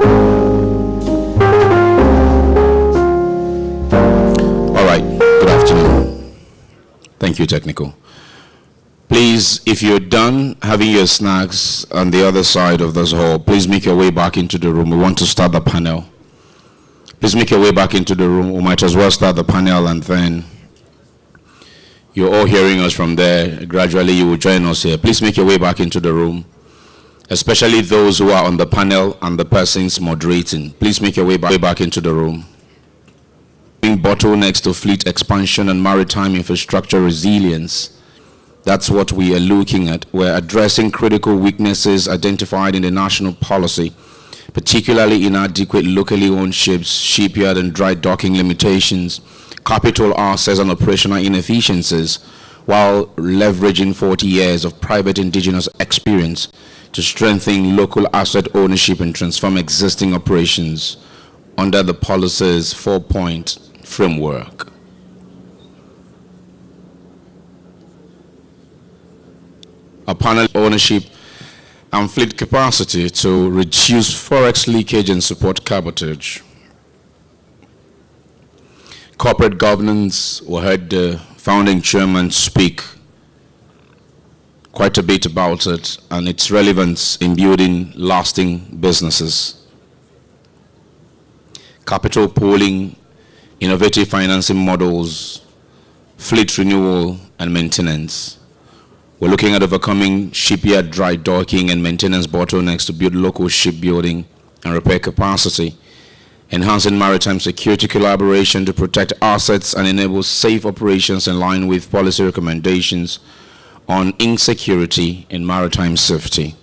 All right, good afternoon. Thank you, technical. Please, if you're done having your snacks on the other side of this hall, please make your way back into the room. We want to start the panel. Please make your way back into the room. We might as well start the panel, and then you're all hearing us from there. Gradually, you will join us here. Please make your way back into the room, especially those who are on the panel and the persons moderating. Please make your way back into the room. Bottlenecks to fleet expansion and maritime infrastructure resilience. That's what we are looking at. We're addressing critical weaknesses identified in the national policy, particularly inadequate locally owned ships, shipyard and dry docking limitations, capital assets and operational inefficiencies, while leveraging 40 years of private indigenous experience to strengthen local asset ownership and transform existing operations under the policy's 4-point framework. A panel ownership and fleet capacity to reduce forex leakage and support cabotage. Corporate governance, we heard the founding chairman speak quite a bit about it and its relevance in building lasting businesses. Capital pooling, innovative financing models, fleet renewal and maintenance. We're looking at overcoming shipyard dry docking and maintenance bottlenecks to build local shipbuilding and repair capacity, enhancing maritime security collaboration to protect assets and enable safe operations in line with policy recommendations on insecurity and maritime safety.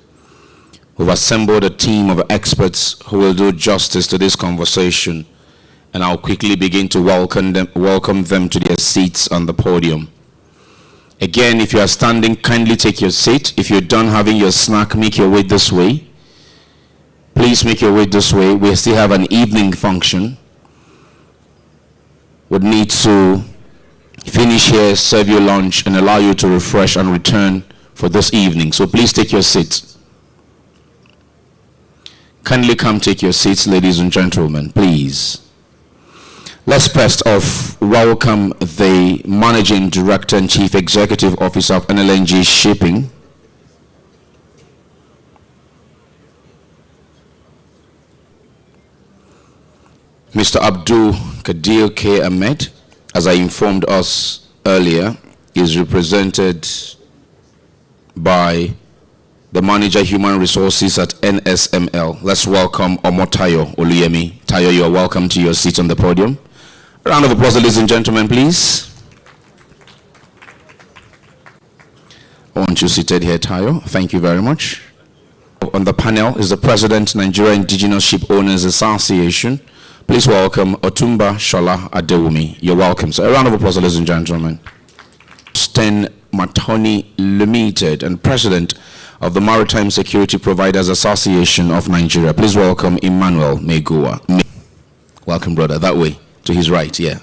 We've assembled a team of experts who will do justice to this conversation, and I'll quickly begin to welcome them to their seats on the podium. Again, if you are standing, kindly take your seat. If you're done having your snack, make your way this way. Please make your way this way. We still have an evening function. Would need to finish here, serve your lunch, and allow you to refresh and return for this evening. So please take your seats. Kindly come take your seats, ladies and gentlemen, please. Let's first off welcome the Managing Director and Chief Executive Officer of NLNG Shipping, Mr. Abdul Kadir K. Ahmed. As I informed us earlier, is represented by the Manager Human Resources at NSML. Let's welcome Omotayo Oluyemi. Tayo, you are welcome to your seat on the podium. A round of applause, ladies and gentlemen, please. I want you seated here, Tayo. Thank you very much. On the panel is the President, Nigeria Indigenous Ship Owners Association. Please welcome Otumba Shola Adewumi. You're welcome. So a round of applause, ladies and gentlemen. Sten Matoni Limited and President of the Maritime Security Providers Association of Nigeria. Please welcome Emmanuel Megua. Welcome, brother. That way. To his right, yeah.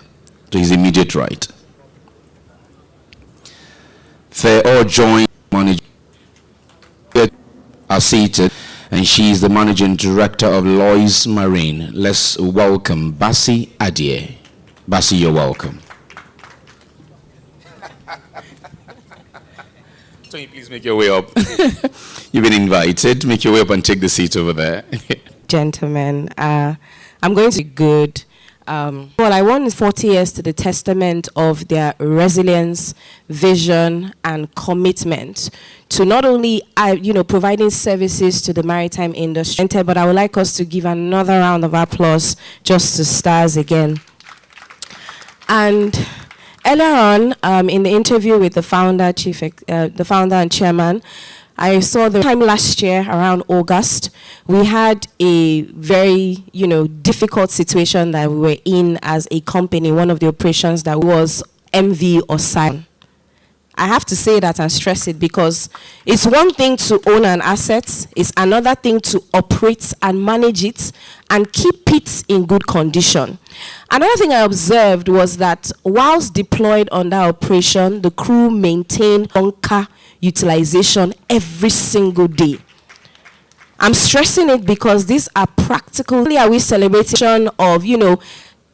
To his immediate right. They all join, are seated, and she is the Managing Director of Lois Marine. Let's welcome Basi Adie. Basi, you're welcome. So you please make your way up. You've been invited. Make your way up and take the seat over there. Gentlemen, I'm going to be good. Well, I want 40 years to the testament of their resilience, vision, and commitment to not only, providing services to the maritime industry, but I would like us to give another round of applause just to stars again. And earlier on, in the interview with the founder, the founder and chairman, I saw the time last year around August, we had a very, difficult situation that we were in as a company. One of the operations that was MV or SIM. I have to say that and stress it because it's one thing to own an asset, it's another thing to operate and manage it and keep it in good condition. Another thing I observed was that whilst deployed on that operation, the crew maintained bunker utilization every single day. I'm stressing it because these are practical. Are we celebration of,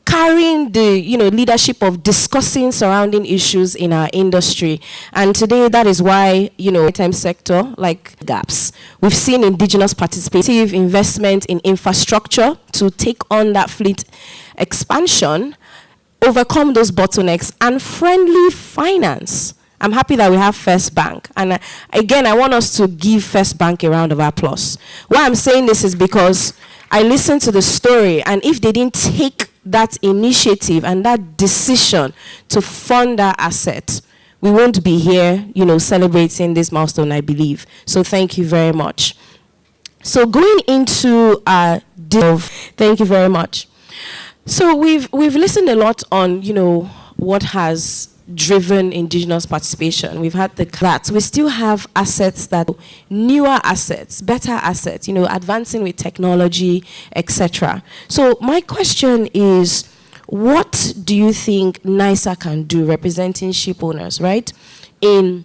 carrying the, leadership of discussing surrounding issues in our industry. And today, that is why, maritime sector, like gaps. We've seen indigenous participative investment in infrastructure to take on that fleet expansion, overcome those bottlenecks, and friendly finance. I'm happy that we have First Bank. And again, I want us to give First Bank a round of applause. Why I'm saying this is because I listened to the story, and if they didn't take that initiative and that decision to fund that asset, we won't be here, celebrating this milestone, I believe. So thank you very much. So going into thank you very much. So we've listened a lot on, what has driven indigenous participation. We've had that. We still have assets newer assets, better assets, advancing with technology, etc. So my question is, what do you think NISA can do, representing ship owners, right, in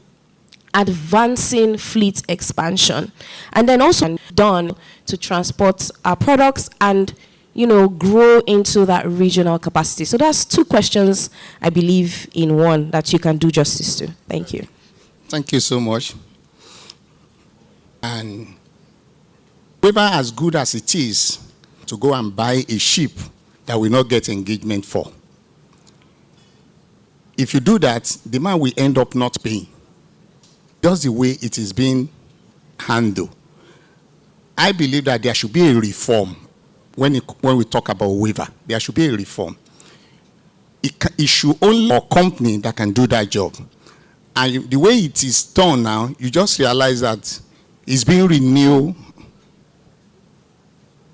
advancing fleet expansion, and then also done to transport our products and grow into that regional capacity? So that's two questions, I believe, in one that you can do justice to. Thank you. Thank you so much. And whoever as good as it is to go and buy a ship that will not get engagement for, if you do that, the man will end up not paying. Just the way it is being handled. I believe that there should be a reform. When we talk about waiver, there should be a reform. It should only be a company that can do that job. And the way it is done now, you just realize that it's being renewed.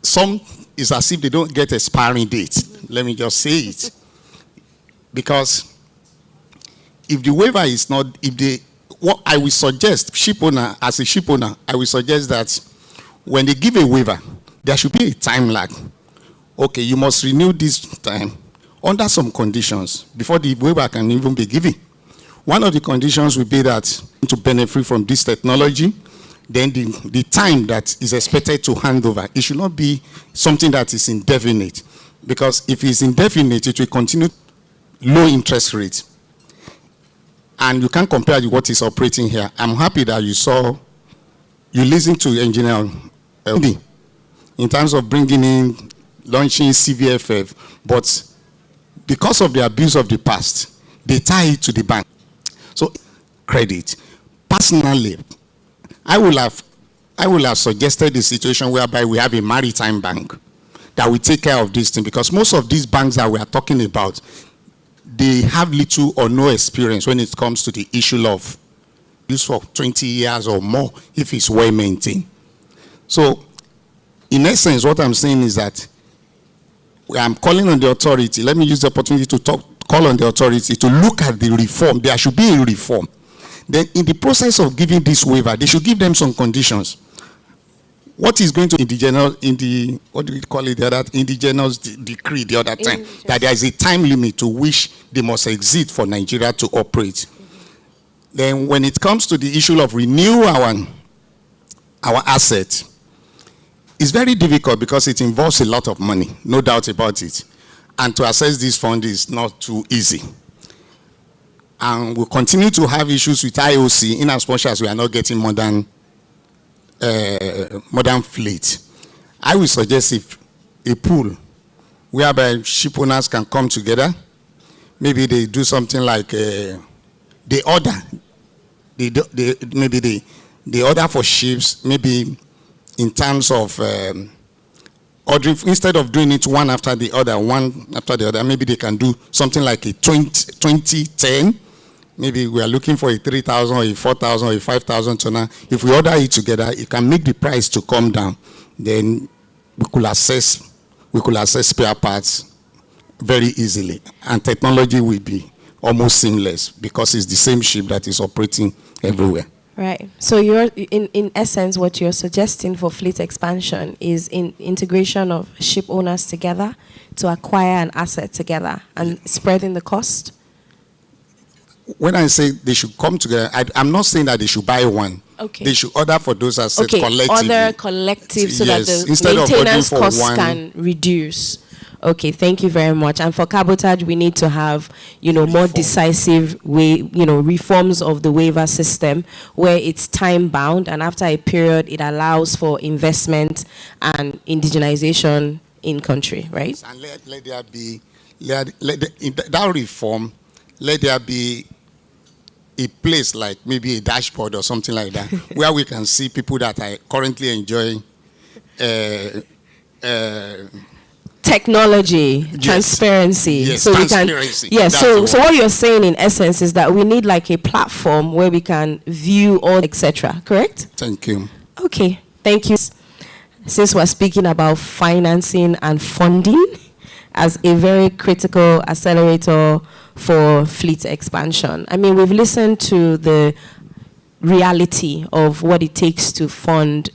Some is as if they don't get expiring dates. Let me just say it. Because if the waiver is not, what I will suggest, as a ship owner, I will suggest that when they give a waiver, there should be a time lag. Okay, you must renew this time under some conditions before the waiver can even be given. One of the conditions will be that to benefit from this technology, then the time that is expected to hand over, it should not be something that is indefinite. Because if it's indefinite, it will continue low interest rate. And you can't compare with what is operating here. I'm happy that you listened to engineer in terms of bringing in, launching CVFF, but because of the abuse of the past, they tie it to the bank. So, credit. Personally, I will have suggested a situation whereby we have a maritime bank that will take care of this thing, because most of these banks that we are talking about, they have little or no experience when it comes to the issue of use for 20 years or more if it's well maintained. So, in essence, what I'm saying is that I'm calling on the authority. Let me use the opportunity to call on the authority to look at the reform. There should be a reform. Then, in the process of giving this waiver, they should give them some conditions. What is going to indigenous decree the other time, that there is a time limit to which they must exit for Nigeria to operate. Then, when it comes to the issue of renew our assets, it's very difficult because it involves a lot of money, no doubt about it. And to access this fund is not too easy. And we'll continue to have issues with IOC in as much as we are not getting modern fleet. I will suggest if a pool whereby ship owners can come together, maybe they do something like they order for ships, maybe in terms of ordering, instead of doing it one after the other, maybe they can do something like a 2010. Maybe we are looking for a 3,000 or a 4,000 or a 5,000 tonner. If we order it together, it can make the price to come down. Then we could access spare parts very easily, and technology will be almost seamless because it's the same ship that is operating everywhere. Right. So you're, in essence, what you're suggesting for fleet expansion is integration of ship owners together to acquire an asset together and spreading the cost? when I say they should come together, I'm not saying that they should buy one. Okay. They should order for those assets Okay, collectively. other collective so Yes, that the instead of ordering maintenance for costs one. can reduce. Okay, thank you very much. And for cabotage, we need to have, more decisive reforms of the waiver system where it's time bound, and after a period, it allows for investment and indigenization in country, right? And let there be, in that reform, let there be a place like maybe a dashboard or something like that, where we can see people that are currently enjoying technology, yes. transparency. Yes, so transparency. we can, yes. So what you're saying in essence is that we need like a platform where we can view all, etc. Correct? Thank you. Okay, thank you. Since we're speaking about financing and funding as a very critical accelerator for fleet expansion, I mean, we've listened to the reality of what it takes to fund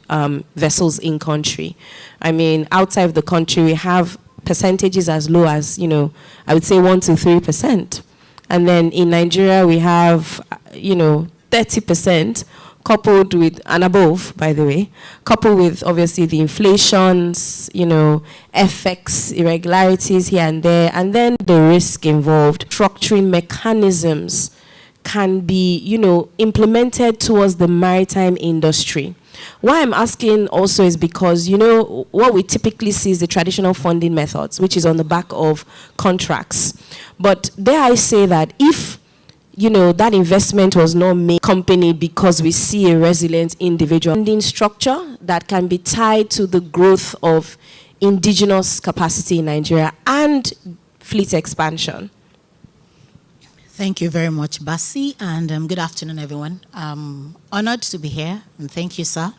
vessels in country. I mean, outside of the country, we have percentages as low as, I would say 1 to 3%. And then in Nigeria, we have, 30%, coupled with, and above, by the way, coupled with obviously the inflations, FX irregularities here and there, and then the risk involved. Structuring mechanisms can be, implemented towards the maritime industry. Why I'm asking also is because, what we typically see is the traditional funding methods, which is on the back of contracts. But dare I say that if, that investment was not made company because we see a resilient individual funding structure that can be tied to the growth of indigenous capacity in Nigeria and fleet expansion. Thank you very much, Basi, and good afternoon, everyone. I'm honored to be here, and thank you, sir,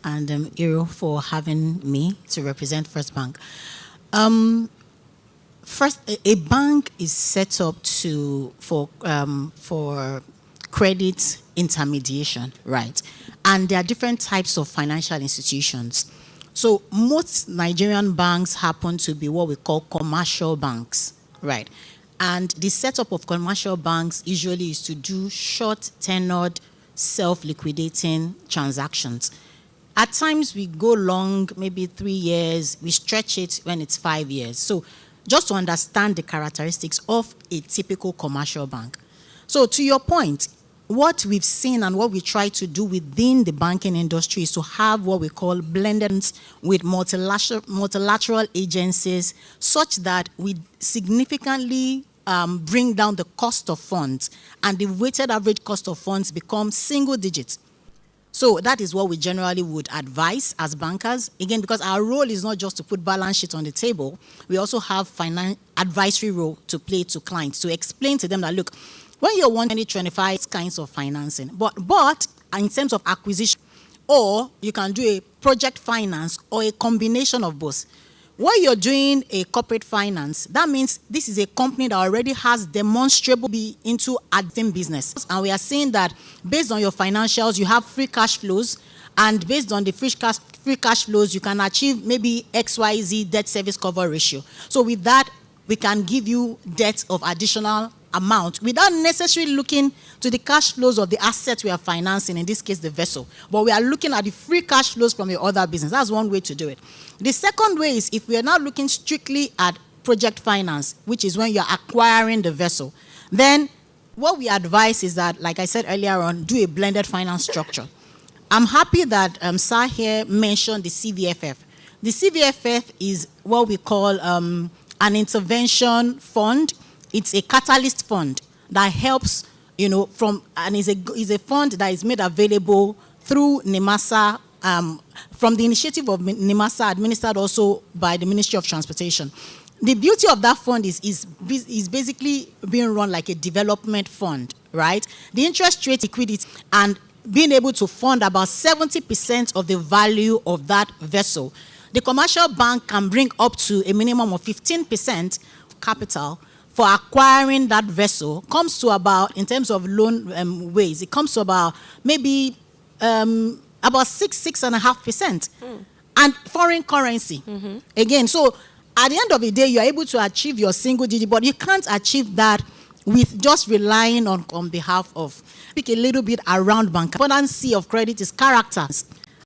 and Iro, for having me to represent First Bank. First, a bank is set up for credit intermediation, right? And there are different types of financial institutions. So most Nigerian banks happen to be what we call commercial banks, right? And the setup of commercial banks usually is to do short-tenured, self-liquidating transactions. At times, we go long, maybe 3 years. We stretch it when it's 5 years. So just to understand the characteristics of a typical commercial bank. So to your point, what we've seen and what we try to do within the banking industry is to have what we call blended with multilateral agencies such that we significantly bring down the cost of funds, and the weighted average cost of funds becomes single digits. So that is what we generally would advise as bankers. Again, because our role is not just to put balance sheet on the table, we also have advisory role to play to clients, to explain to them that, look, when you're wanting 25 kinds of financing, but in terms of acquisition, or you can do a project finance or a combination of both. When you're doing a corporate finance, that means this is a company that already has demonstrable be into adding business. And we are seeing that based on your financials, you have free cash flows, and based on the free cash flows, you can achieve maybe XYZ debt service cover ratio. So with that, we can give you debt of additional amount without necessarily looking to the cash flows of the asset we are financing, in this case the vessel, but we are looking at the free cash flows from your other business. That's one way to do it. The second way is if we are not looking strictly at project finance, which is when you're acquiring the vessel, then what we advise is that, like I said earlier on, do a blended finance structure. I'm happy that Sir here mentioned the CVFF. The CVFF is what we call an intervention fund. It's a catalyst fund that helps, and is a fund that is made available through NIMASA, from the initiative of NIMASA, administered also by the Ministry of Transportation. The beauty of that fund is basically being run like a development fund, right? The interest rate, liquidity, and being able to fund about 70% of the value of that vessel. The commercial bank can bring up to a minimum of 15% capital for acquiring that vessel. Comes to about, in terms of loan ways, it comes to about maybe about 6.5%. And foreign currency. Again, so at the end of the day, you're able to achieve your single digit, but you can't achieve that with just relying on behalf of, speak a little bit around bank. The importance of credit is character.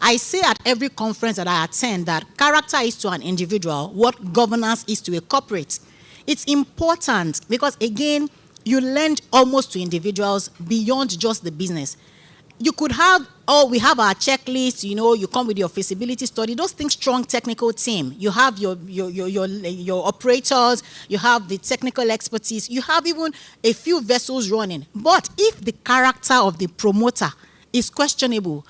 I say at every conference that I attend that character is to an individual what governance is to a corporate. It's important because, again, you lend almost to individuals beyond just the business. You could have, we have our checklist, you come with your feasibility study, those things, strong technical team. You have your operators, you have the technical expertise, you have even a few vessels running. But if the character of the promoter is questionable,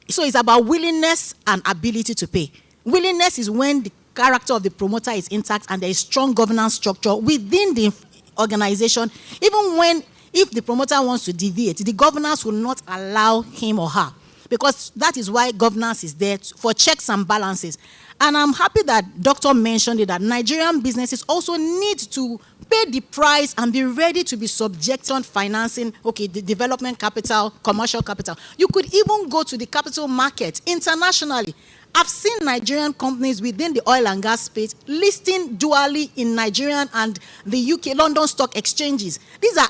so it's about willingness and ability to pay. Willingness is when the character of the promoter is intact and there is strong governance structure within the organization, even if the promoter wants to deviate, the governance will not allow him or her, because that is why governance is there for checks and balances. And I'm happy that Doctor mentioned it, that Nigerian businesses also need to pay the price and be ready to be subject on financing, the development capital, commercial capital. You could even go to the capital market internationally. I've seen Nigerian companies within the oil and gas space listing dually in Nigerian and the UK London stock exchanges. These are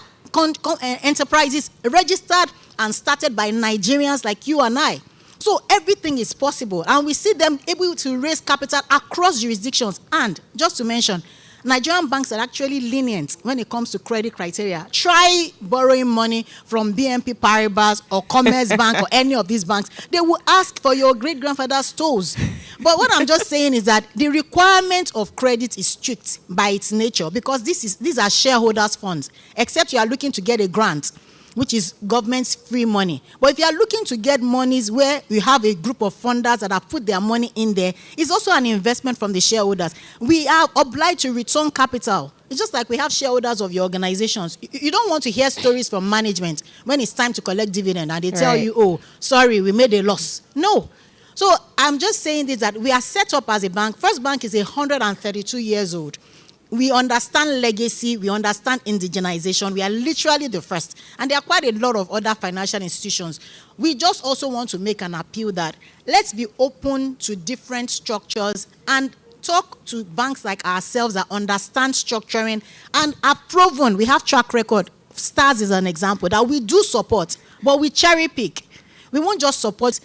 enterprises registered and started by Nigerians like you and I. So everything is possible, and we see them able to raise capital across jurisdictions. And just to mention, Nigerian banks are actually lenient when it comes to credit criteria. Try borrowing money from BNP Paribas or Commerce Bank or any of these banks. They will ask for your great-grandfather's toes. But what I'm just saying is that the requirement of credit is strict by its nature, because these are shareholders' funds, except you are looking to get a grant, which is government's free money. But if you are looking to get monies where you have a group of funders that have put their money in there, it's also an investment from the shareholders. We are obliged to return capital. It's just like we have shareholders of your organizations. You don't want to hear stories from management when it's time to collect dividend and they tell you, oh, sorry, we made a loss. No. So I'm just saying this, that we are set up as a bank. First Bank is 132 years old. We understand legacy, we understand indigenization, we are literally the first. And there are quite a lot of other financial institutions. We just also want to make an appeal that let's be open to different structures and talk to banks like ourselves that understand structuring and are proven. We have track record. STARS is an example that we do support, but we cherry pick. We won't just support.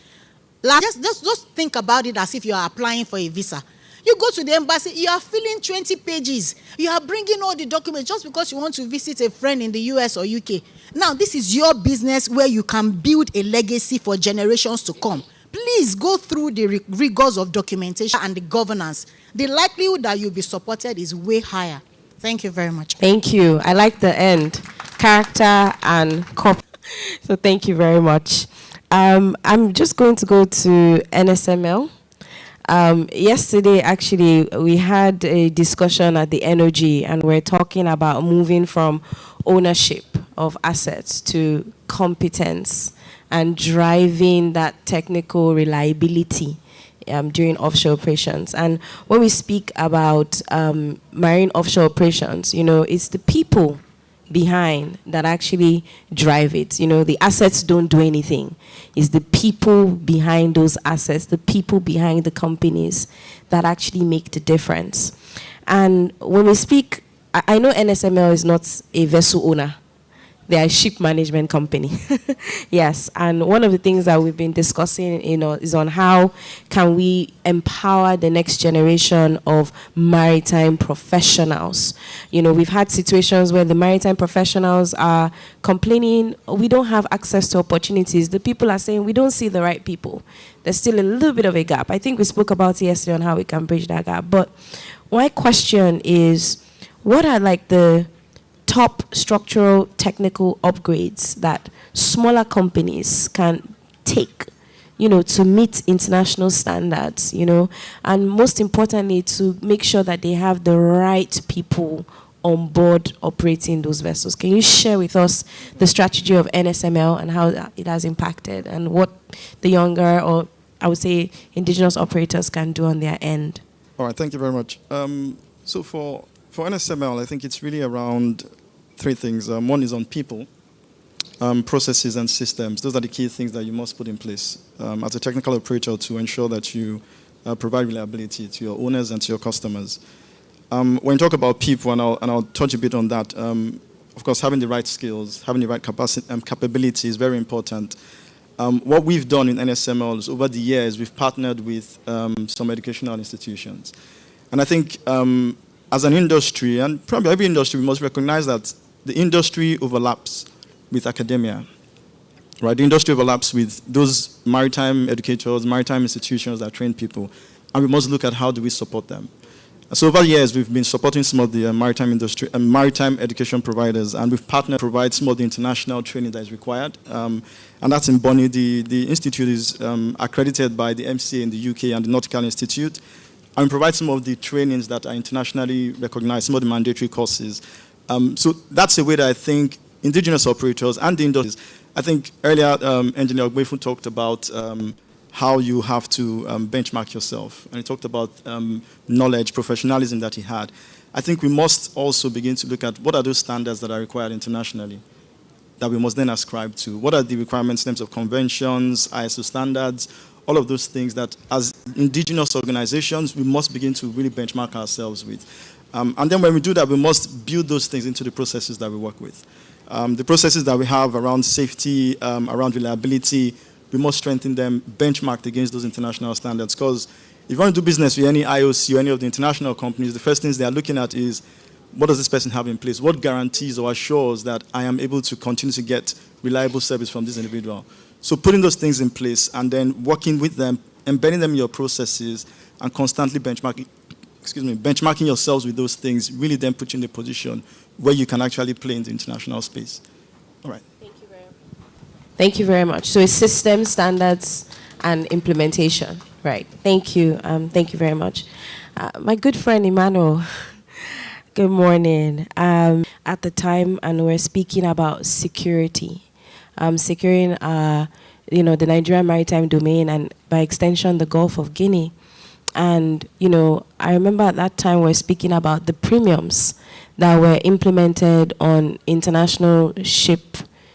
Just think about it as if you are applying for a visa. You go to the embassy, you are filling 20 pages. You are bringing all the documents just because you want to visit a friend in the US or UK. Now, this is your business where you can build a legacy for generations to come. Please go through the rigors of documentation and the governance. The likelihood that you'll be supported is way higher. Thank you very much. Thank you. I like the end. Character and corp. So thank you very much. I'm just going to go to NSML. Yesterday, actually, we had a discussion at the NOG, and we're talking about moving from ownership of assets to competence and driving that technical reliability during offshore operations. And when we speak about marine offshore operations, it's the people behind that actually drive it. The assets don't do anything. It's the people behind those assets, the people behind the companies that actually make the difference. And when we speak, I know NSML is not a vessel owner. They are a ship management company. Yes, and one of the things that we've been discussing, is on how can we empower the next generation of maritime professionals. We've had situations where the maritime professionals are complaining, we don't have access to opportunities. The people are saying we don't see the right people. There's still a little bit of a gap. I think we spoke about it yesterday on how we can bridge that gap. But my question is, what are the top structural technical upgrades that smaller companies can take, to meet international standards, and most importantly, to make sure that they have the right people on board operating those vessels? Can you share with us the strategy of NSML and how it has impacted, and what the younger, or I would say indigenous operators, can do on their end? All right, thank you very much. So for NSML, I think it's really around three things. One is on people, processes and systems. Those are the key things that you must put in place as a technical operator to ensure that you provide reliability to your owners and to your customers. When you talk about people, and I'll touch a bit on that, of course, having the right skills, having the right capability is very important. What we've done in NSML is over the years, we've partnered with some educational institutions. And I think as an industry, and probably every industry, we must recognize that the industry overlaps with academia. Right, the industry overlaps with those maritime educators, maritime institutions that train people, and we must look at how do we support them. So over the years, we've been supporting some of the maritime industry and maritime education providers, and we've partnered to provide some of the international training that is required. And that's in Bonny. The institute is accredited by the MCA in the UK and the Nautical Institute, and we provide some of the trainings that are internationally recognized, some of the mandatory courses. So that's a way that I think indigenous operators and the industries. I think earlier, Engineer Ogbefu talked about how you have to benchmark yourself. And he talked about knowledge, professionalism that he had. I think we must also begin to look at what are those standards that are required internationally that we must then ascribe to. What are the requirements in terms of conventions, ISO standards, all of those things that as indigenous organizations, we must begin to really benchmark ourselves with. And then when we do that, we must build those things into the processes that we work with. The processes that we have around safety, around reliability, we must strengthen them, benchmarked against those international standards. Because if you want to do business with any IOC or any of the international companies, the first things they are looking at is, what does this person have in place? What guarantees or assures that I am able to continue to get reliable service from this individual? So putting those things in place and then working with them, embedding them in your processes, and constantly benchmarking yourselves with those things, really then put you in a position where you can actually play in the international space. All right. Thank you very much. So it's system, standards, and implementation. Right. Thank you. Thank you very much. My good friend Emmanuel, good morning. At the time, and we're speaking about security, securing the Nigerian maritime domain and by extension the Gulf of Guinea. And, I remember at that time we're speaking about the premiums that were implemented on international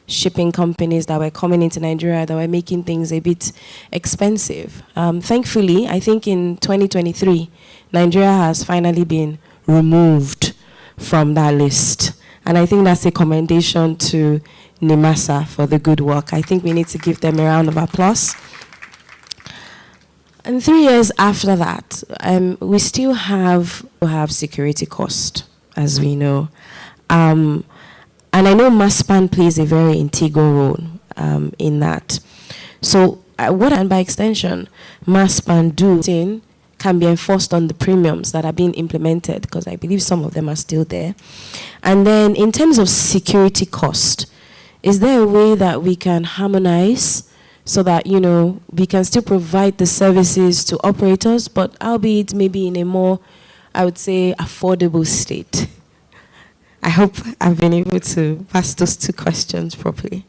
shipping companies that were coming into Nigeria that were making things a bit expensive. Thankfully, I think in 2023, Nigeria has finally been removed from that list. And I think that's a commendation to NIMASA for the good work. I think we need to give them a round of applause. And 3 years after that, we still have security cost, as we know. And I know MASPAN plays a very integral role in that. So what, and by extension, MASPAN can be enforced on the premiums that are being implemented, because I believe some of them are still there. And then in terms of security cost, is there a way that we can harmonize so that, we can still provide the services to operators, but albeit maybe in a more, I would say, affordable state? I hope I've been able to pass those two questions properly.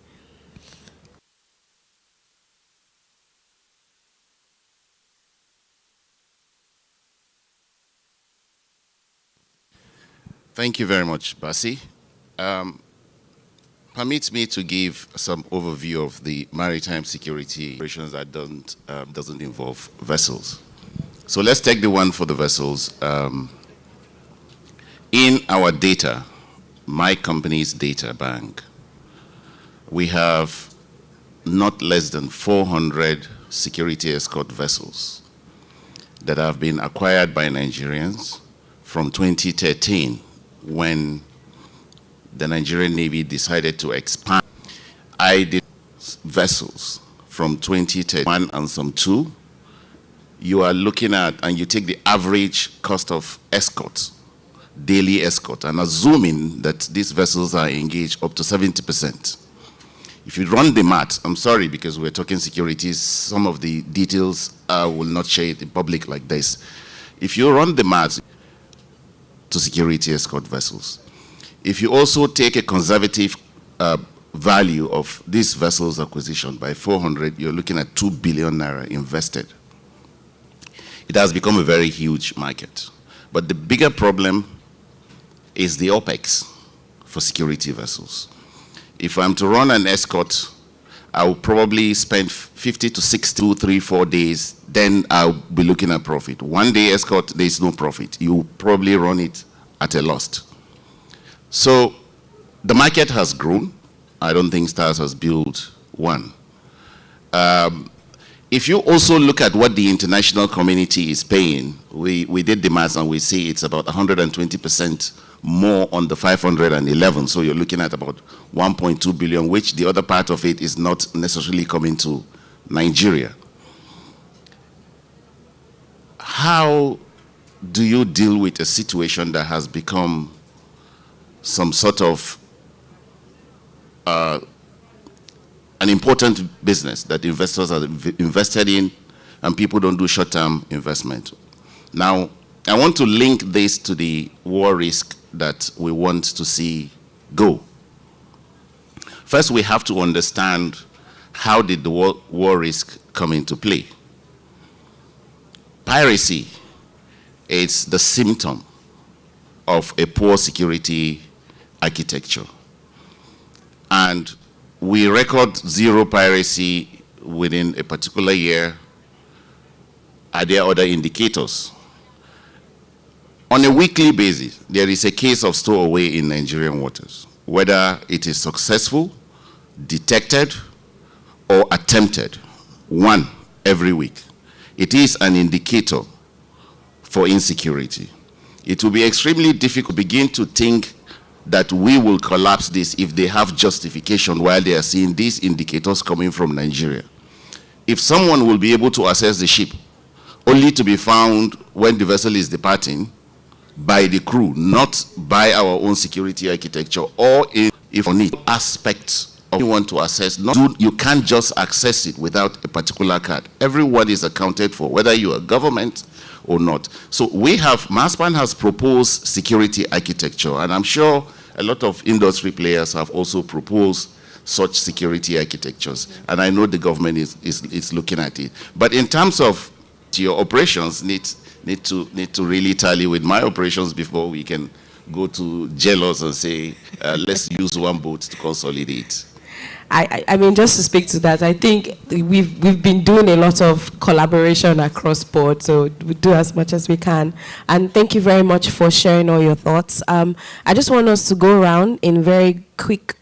Thank you very much, Basi. Permit me to give some overview of the maritime security operations that doesn't involve vessels. So let's take the one for the vessels. In our data, my company's data bank, we have not less than 400 security escort vessels that have been acquired by Nigerians from 2013, when the Nigerian Navy decided to expand. I did vessels from 2013 and some 2. You are looking at, and you take the average cost of escorts, daily escort, and assuming that these vessels are engaged up to 70%. If you run the math, I'm sorry, because we're talking securities, some of the details will not share it in public like this. If you run the math to security escort vessels, if you also take a conservative value of these vessels acquisition by 400, you're looking at 2 billion naira invested. It has become a very huge market. But the bigger problem is the OPEX for security vessels. If I'm to run an escort, I will probably spend 50 to 60, 2, 3, 4 days, then I'll be looking at profit. 1 day escort, there's no profit. You probably run it at a loss. So the market has grown. I don't think Stars has built one. If you also look at what the international community is paying, we did the maths and we see it's about 120% more on the 511. So you're looking at about 1.2 billion, which the other part of it is not necessarily coming to Nigeria. How do you deal with a situation that has become some sort of an important business that investors are invested in and people don't do short-term investment? Now, I want to link this to the war risk that we want to see go. First, we have to understand how did the war risk come into play. Piracy is the symptom of a poor security architecture. And we record zero piracy within a particular year. Are there other indicators? On a weekly basis, there is a case of stowaway in Nigerian waters. Whether it is successful, detected, or attempted, one every week. It is an indicator for insecurity. It will be extremely difficult to begin to think that we will collapse this if they have justification while they are seeing these indicators coming from Nigeria. If someone will be able to assess the ship only to be found when the vessel is departing by the crew, not by our own security architecture, or if on it aspects of you want to assess, you can't just access it without a particular card. Everyone is accounted for, whether you are government or not. So we have, MASPAN has proposed security architecture, and I'm sure a lot of industry players have also proposed such security architectures, and I know the government is looking at it. But in terms of your operations, need to really tally with my operations before we can go to jealous and say, let's use one boat to consolidate. I mean, just to speak to that, I think we've been doing a lot of collaboration across board, so we do as much as we can. And thank you very much for sharing all your thoughts. I just want us to go around in very quick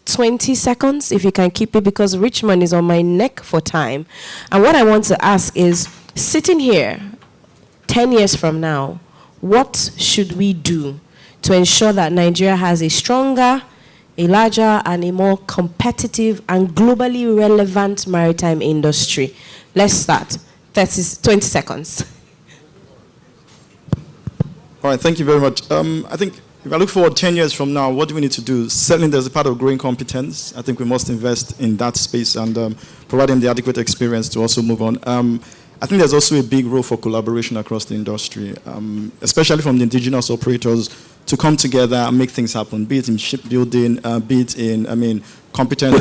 20 seconds, if you can keep it, because Richmond is on my neck for time. And what I want to ask is, sitting here 10 years from now, what should we do to ensure that Nigeria has a stronger, a larger, and a more competitive and globally relevant maritime industry? Let's start. 20 seconds. All right, thank you very much. I think if I look forward 10 years from now, what do we need to do? Certainly there's a part of growing competence. I think we must invest in that space and provide them the adequate experience to also move on. I think there's also a big role for collaboration across the industry, especially from the indigenous operators, to come together and make things happen, be it in shipbuilding, be it in, competent.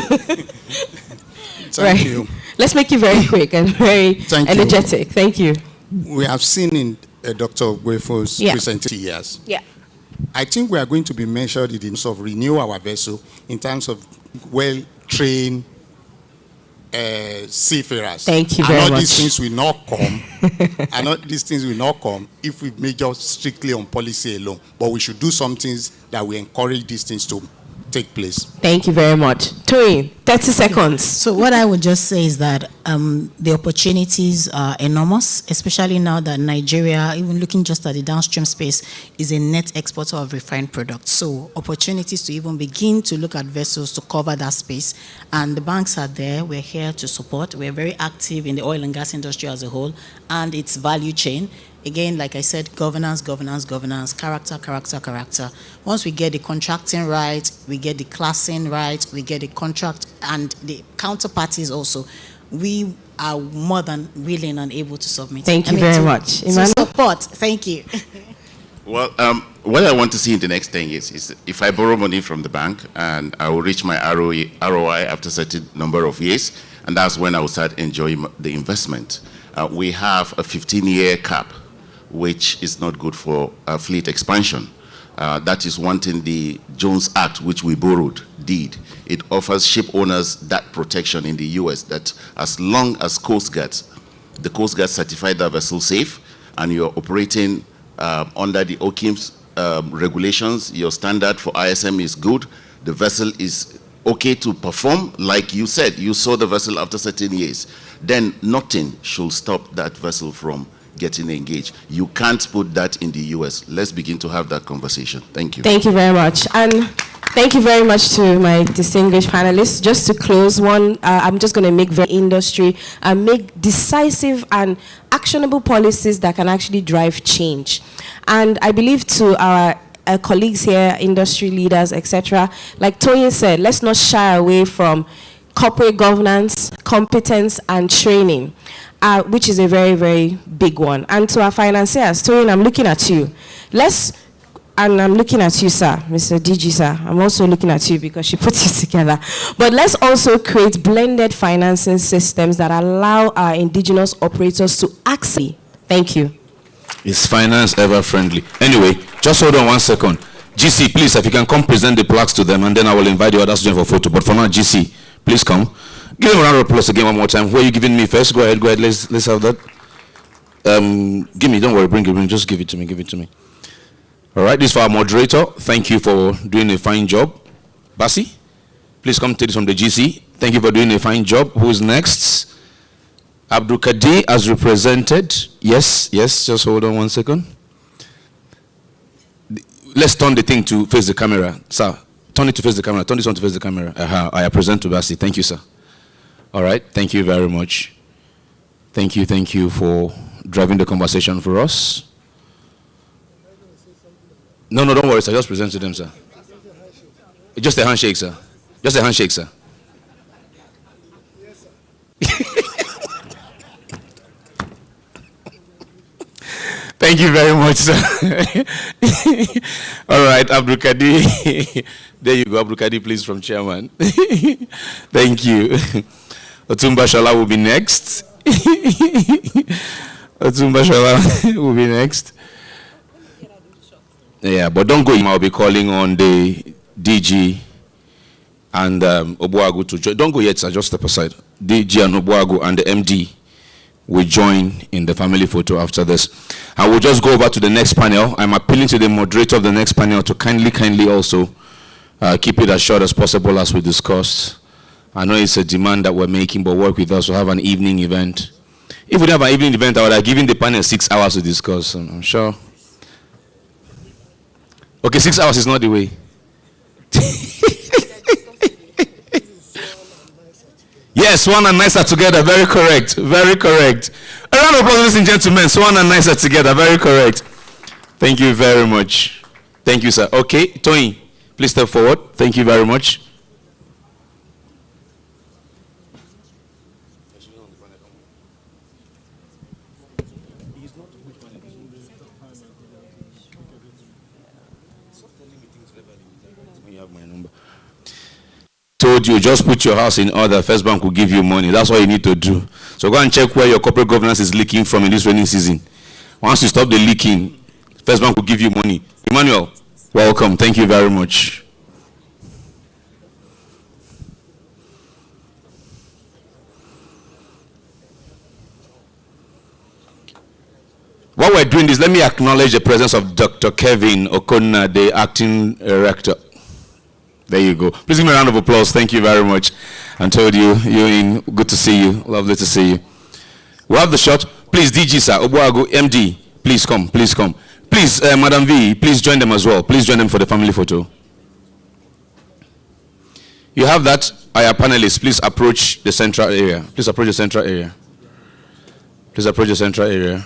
Thank you. Let's make it very quick and very energetic. Thank you. We have seen in Dr. Gwefo's presentation years. Yeah. I think we are going to be measured in terms of renew our vessel, in terms of well-trained seafarers. Thank you very much. These things will not come. And all these things will not come if we measure strictly on policy alone. But we should do some things that will encourage these things to take place. Thank you very much. Tori, 30 seconds. So what I would just say is that the opportunities are enormous, especially now that Nigeria, even looking just at the downstream space, is a net exporter of refined products. So opportunities to even begin to look at vessels to cover that space. And the banks are there. We're here to support. We're very active in the oil and gas industry as a whole and its value chain. Again, like I said, governance, character. Once we get the contracting right, we get the classing right, we get the contract and the counterparties also, we are more than willing and able to submit. Thank you very much. To support. Thank you. Well, what I want to see in the next 10 years is if I borrow money from the bank and I will reach my ROI after a certain number of years, and that's when I will start enjoying the investment. We have a 15-year cap, which is not good for fleet expansion. That is one thing the Jones Act, which we borrowed, did. It offers ship owners that protection in the US that as long as the Coast Guard certified that vessel safe and you're operating under the OKIM's regulations, your standard for ISM is good, the vessel is okay to perform, like you said, you saw the vessel after certain years, then nothing should stop that vessel from getting engaged. You can't put that in the US. Let's begin to have that conversation. Thank you. Thank you very much. And thank you very much to my distinguished panelists. Just to close one, I'm just going to make the industry and make decisive and actionable policies that can actually drive change. And I believe to our colleagues here, industry leaders, etc., like Toyin said, let's not shy away from corporate governance, competence, and training, which is a very, very big one. And to our financiers, Toyin, I'm looking at you. And I'm looking at you, sir, Mr. DG, sir. I'm also looking at you because she put it together. But let's also create blended financing systems that allow our indigenous operators to access. Thank you. Is finance ever friendly? Anyway, just hold on 1 second. GC, please, if you can come present the plaques to them, and then I will invite the others to join for photo. But for now, GC, please come. Give him a round of applause again one more time. Who are you giving me first? Go ahead. Let's have that. Give me, don't worry, bring it, just give it to me. All right, this is for our moderator. Thank you for doing a fine job. Basi, please come take this from the GC. Thank you for doing a fine job. Who's next? Abdul Kadir as represented. Yes, just hold on 1 second. Let's turn the thing to face the camera. Sir, turn it to face the camera. Turn this one to face the camera. I present to Basi. Thank you, sir. All right, thank you very much. Thank you for driving the conversation for us. No, don't worry, sir. Just present to them, sir. Just a handshake, sir. Just a handshake, sir. Thank you very much, sir. All right, Abdul Kadir. There you go, Abdul Kadir, please, from chairman. Thank you. Otumba Shala will be next. Otumba Shala will be next. Yeah, but don't go. I'll be calling on the DG and Obuagu to join. Don't go yet, sir. Just step aside. DG and Obuagu and the MD will join in the family photo after this. I will just go over to the next panel. I'm appealing to the moderator of the next panel to kindly also keep it as short as possible as we discussed. I know it's a demand that we're making, but work with us to have an evening event. If we have an evening event, I would have given the panel 6 hours to discuss. I'm sure. Okay, 6 hours is not the way. Yes, Swan and Nicer together. Very correct. Very correct. A round of applause, ladies and gentlemen. Swan and Nicer together. Very correct. Thank you very much. Thank you, sir. Okay, Tony, please step forward. Thank you very much. Told you, just put your house in order. First Bank will give you money. That's all you need to do. So go and check where your corporate governance is leaking from in this rainy season. Once you stop the leaking, First Bank will give you money. Emmanuel, welcome. Thank you very much. While we're doing this, let me acknowledge the presence of Dr. Kevin Okonna, the acting rector. There you go. Please give me a round of applause. Thank you very much. I told you, you're in. Good to see you. Lovely to see you. We have the shot. Please, DG, sir. Obuagu, MD. Please come. Please come. Please, Madam V, please join them as well. Please join them for the family photo. You have that. Our panelists, please approach the central area. Please approach the central area. Please approach the central area.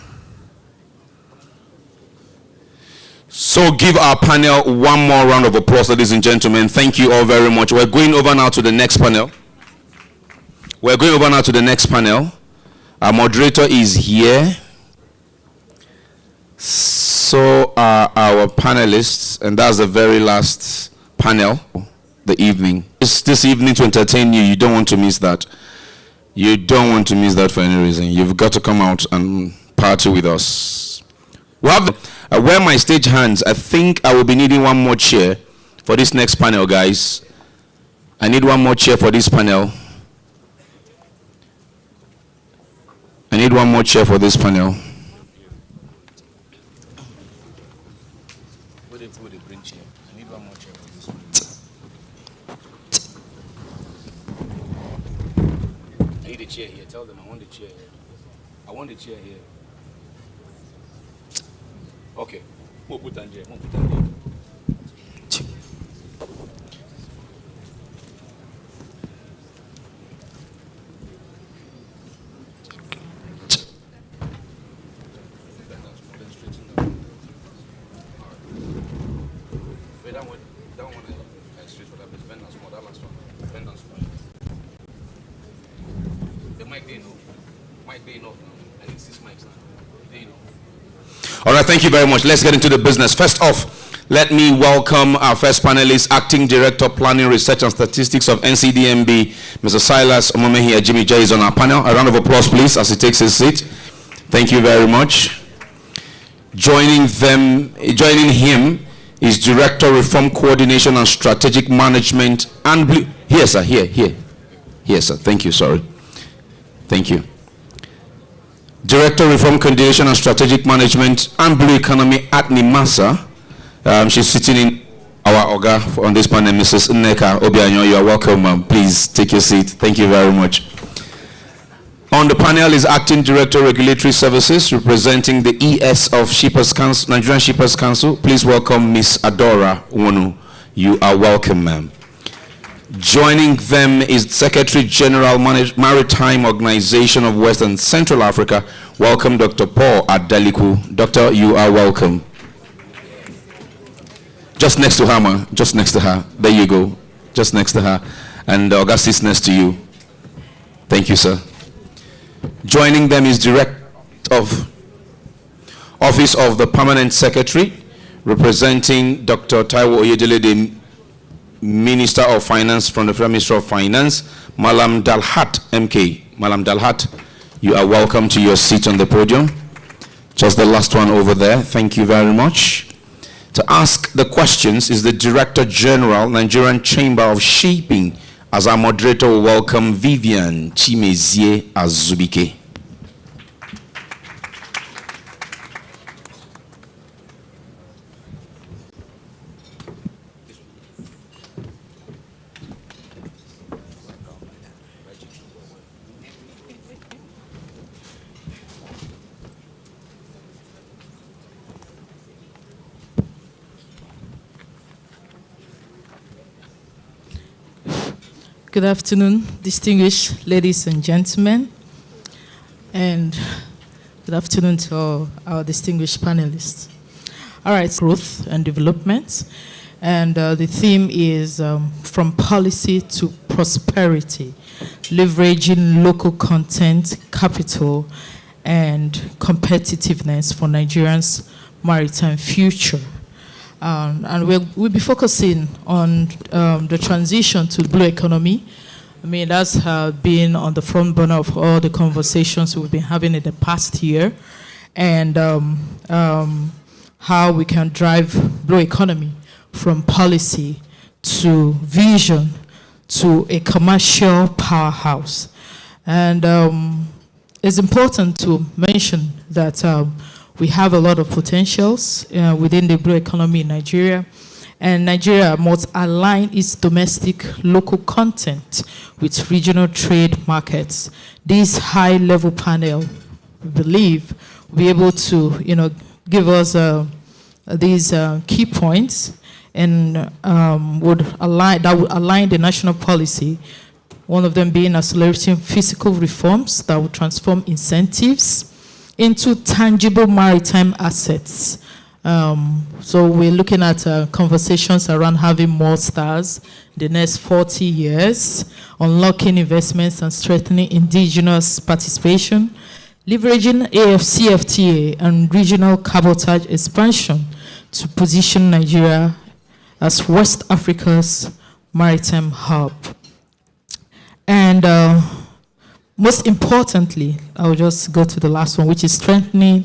So give our panel one more round of applause, ladies and gentlemen. Thank you all very much. We're going over now to the next panel. Our moderator is here. So are our panelists, and that's the very last panel, the evening. It's this evening to entertain you. You don't want to miss that. You don't want to miss that for any reason. You've got to come out and party with us. We have where my stage hands. I think I will be needing one more chair for this next panel, guys. I need one more chair for this panel. I need one more chair for this panel. need a chair here. Tell them I want the chair here. I want the chair here. Okay. We'll put that here. We'll put that here. All right, thank you very much. Let's get into the business. First off, let me welcome our first panelist, Acting Director, Planning, Research and Statistics of NCDMB, Mr. Silas Omomehia. Jimmy J is on our panel. A round of applause, please, as he takes his seat. Thank you very much. Joining him is Director, Reform Coordination and Strategic Management. And here, sir, here, sir. Thank you. Sorry. Thank you. Director, Reform Coordination and Strategic Management and Blue Economy at NIMASA. She's sitting in our Oga on this panel, Mrs. Nneka Obianyo. You are welcome, ma'am. Please take your seat. Thank you very much. On the panel is Acting Director, Regulatory Services, representing the ES of Shippers Council, Nigerian Shippers Council. Please welcome Miss Adora Wonu. You are welcome, ma'am. Joining them is Secretary General Maritime Organization of West and Central Africa. Welcome, Dr. Paul Adaliku. Doctor, you are welcome. Just next to her, ma. Just next to her. There you go. Just next to her. And Augustus next to you. Thank you, sir. Joining them is Director of Office of the Permanent Secretary, representing Dr. Taiwo Oyedele, the Minister of Finance from the Federal Ministry of Finance, Malam Dalhat MK. Malam Dalhat, you are welcome to your seat on the podium. Just the last one over there. Thank you very much. To ask the questions is the Director General, Nigerian Chamber of Shipping. As our moderator, we welcome Vivian Chimezie Azubike. Good afternoon, distinguished ladies and gentlemen, and good afternoon to our distinguished panelists. All right, growth and development, and the theme is from policy to prosperity, leveraging local content, capital, and competitiveness for Nigeria's maritime future. And we'll be focusing on the transition to blue economy. I mean, that's been on the front burner of all the conversations we've been having in the past year, and how we can drive blue economy from policy to vision to a commercial powerhouse. And it's important to mention that we have a lot of potentials within the blue economy in Nigeria, and Nigeria must align its domestic local content with regional trade markets. This high-level panel, we believe, will be able to, give us these key points and would align the national policy. One of them being accelerating physical reforms that will transform incentives into tangible maritime assets. So we're looking at conversations around having more stars the next 40 years, unlocking investments and strengthening indigenous participation, leveraging AFCFTA and regional cabotage expansion to position Nigeria as West Africa's maritime hub. And most importantly, I'll just go to the last one, which is strengthening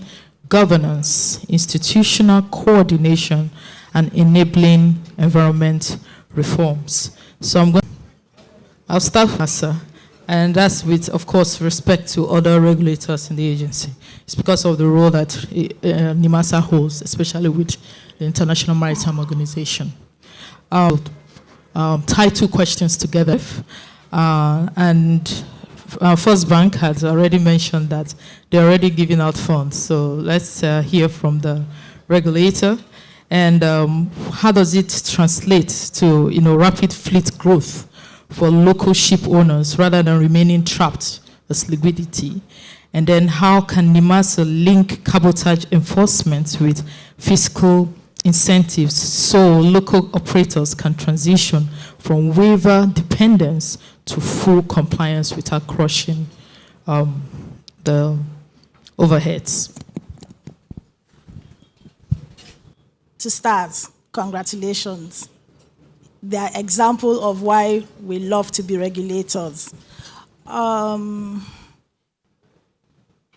governance, institutional coordination, and enabling environment reforms. So I'll start with sir, and that's with, of course, respect to other regulators in the agency. It's because of the role that NIMASA holds, especially with the International Maritime Organization. I'll tie two questions together, and First Bank has already mentioned that they're already giving out funds. So let's hear from the regulator. And how does it translate to rapid fleet growth for local ship owners rather than remaining trapped as liquidity? And then how can NIMASA link cabotage enforcement with fiscal incentives so local operators can transition from waiver dependence to full compliance without crushing the overheads? To start, congratulations. They are example of why we love to be regulators.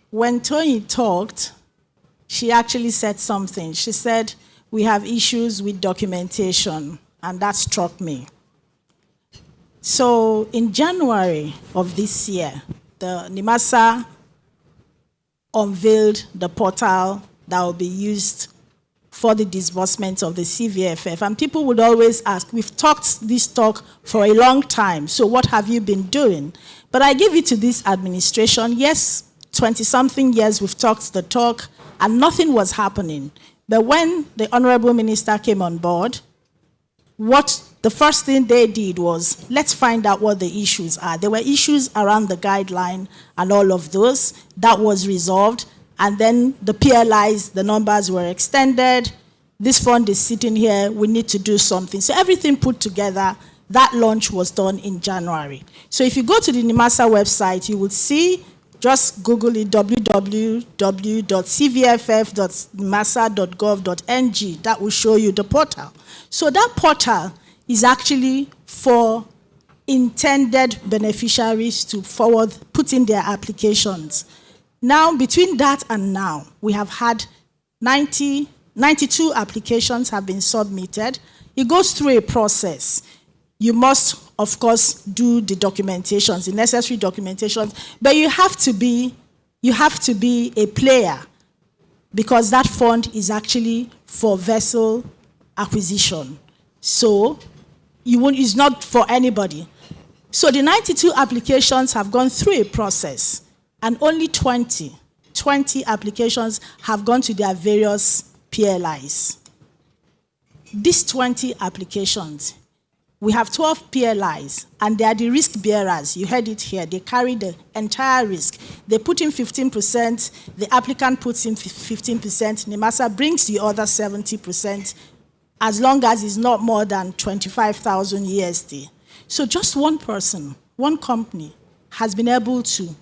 When Tony talked, she actually said something. She said, we have issues with documentation, and that struck me. So in January of this year, the NIMASA unveiled the portal that will be used for the disbursement of the CVFF. And people would always ask, we've talked this talk for a long time, so what have you been doing? But I give it to this administration. Yes, 20-something years we've talked the talk, and nothing was happening. But when the Honorable Minister came on board, the first thing they did was, let's find out what the issues are. There were issues around the guideline and all of those. That was resolved. And then the PLIs, the numbers were extended. This fund is sitting here. We need to do something. So everything put together, that launch was done in January. So if you go to the NIMASA website, you will see, just Google it, www.cvff.nimasa.gov.ng. That will show you the portal. So that portal is actually for intended beneficiaries to put in their applications. Now, between that and now, we have had 92 applications have been submitted. It goes through a process. You must, of course, do the documentations, the necessary documentations, but you have to be a player, because that fund is actually for vessel acquisition. So it's not for anybody. So the 92 applications have gone through a process, and only 20 applications have gone to their various PLIs. These 20 applications, we have 12 PLIs, and they are the risk bearers. You heard it here. They carry the entire risk. They put in 15%, the applicant puts in 15%, NIMASA brings the other 70%, as long as it's not more than 25,000 USD. So just one person, one company, has been able to,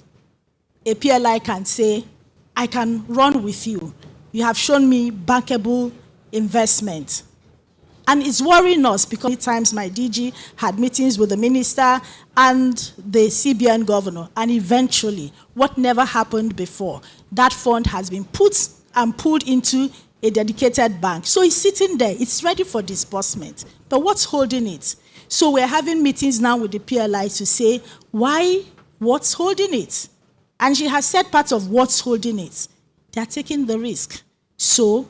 a PLI can say, I can run with you. You have shown me bankable investment. And it's worrying us because many times my DG had meetings with the minister and the CBN governor, and eventually, what never happened before, that fund has been put and pulled into a dedicated bank. So it's sitting there, it's ready for disbursement. But what's holding it? So we're having meetings now with the PLI to say, what's holding it? And she has said part of what's holding it. They're taking the risk. So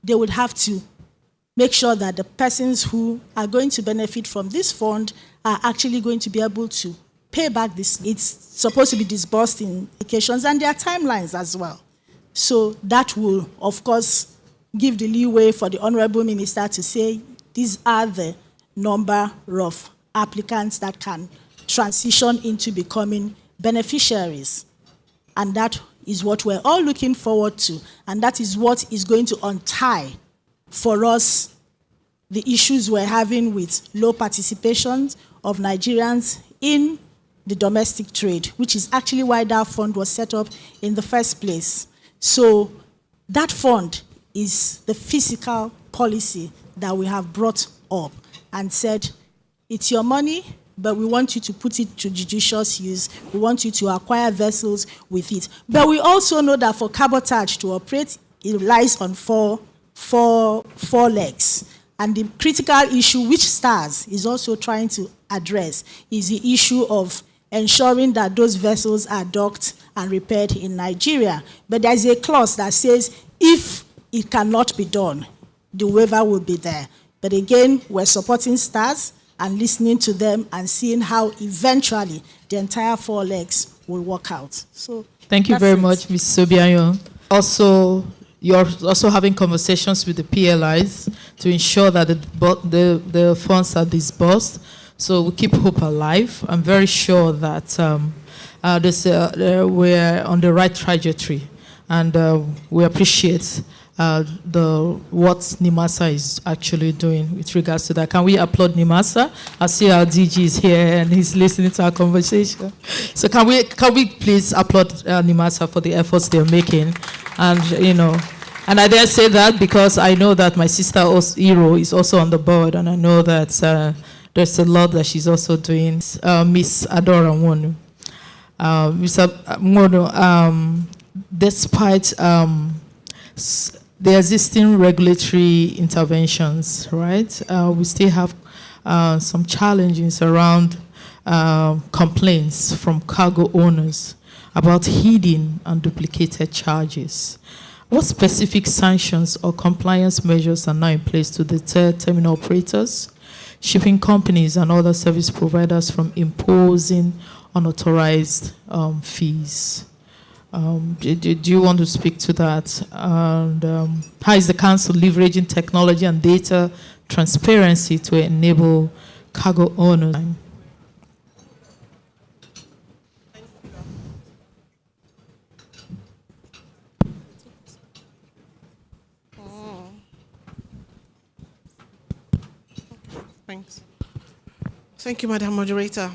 they would have to make sure that the persons who are going to benefit from this fund are actually going to be able to pay back this. It's supposed to be disbursed in occasions, and there are timelines as well. So that will, of course, give the leeway for the Honorable Minister to say, these are the number of applicants that can transition into becoming beneficiaries. And that is what we're all looking forward to. And that is what is going to untie for us the issues we're having with low participation of Nigerians in the domestic trade, which is actually why that fund was set up in the first place. So that fund is the fiscal policy that we have brought up and said, it's your money, but we want you to put it to judicious use. We want you to acquire vessels with it. But we also know that for cabotage to operate, it relies on four legs. And the critical issue, which STARS is also trying to address, is the issue of ensuring that those vessels are docked and repaired in Nigeria. But there's a clause that says if it cannot be done, the waiver will be there. But again, we're supporting STARS and listening to them and seeing how eventually the entire four legs will work out. So Thank you that's very it. much, Ms. Sobianyo. Also, you're also having conversations with the PLIs to ensure that the funds are disbursed. So we keep hope alive. I'm very sure that we're on the right trajectory, and we appreciate what NIMASA is actually doing with regards to that. Can we applaud NIMASA? I see our DG is here and he's listening to our conversation. So can we please applaud NIMASA for the efforts they're making? And and I dare say that because I know that my sister Hero is also on the board, and I know that there's a lot that she's also doing. Miss Adora Nwonu. Miss Nwonu, despite the existing regulatory interventions, right? We still have some challenges around complaints from cargo owners about hidden and duplicated charges. What specific sanctions or compliance measures are now in place to deter terminal operators, shipping companies, and other service providers from imposing unauthorized fees? Do you want to speak to that? And how is the Council leveraging technology and data transparency to enable cargo owners? Thanks. Thank you, Madam Moderator.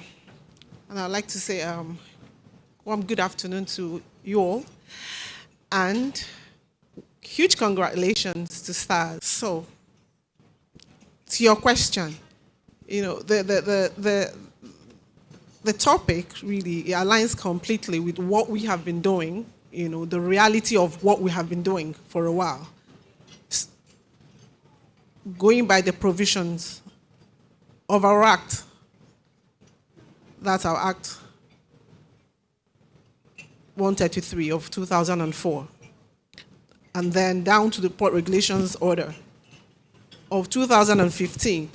And I'd like to say good afternoon to you all, and huge congratulations to STARS. So, to your question, the topic really aligns completely with what we have been doing, the reality of what we have been doing for a while. Going by the provisions of our Act, that's our Act 133 of 2004, and then down to the Port Regulations Order of 2015,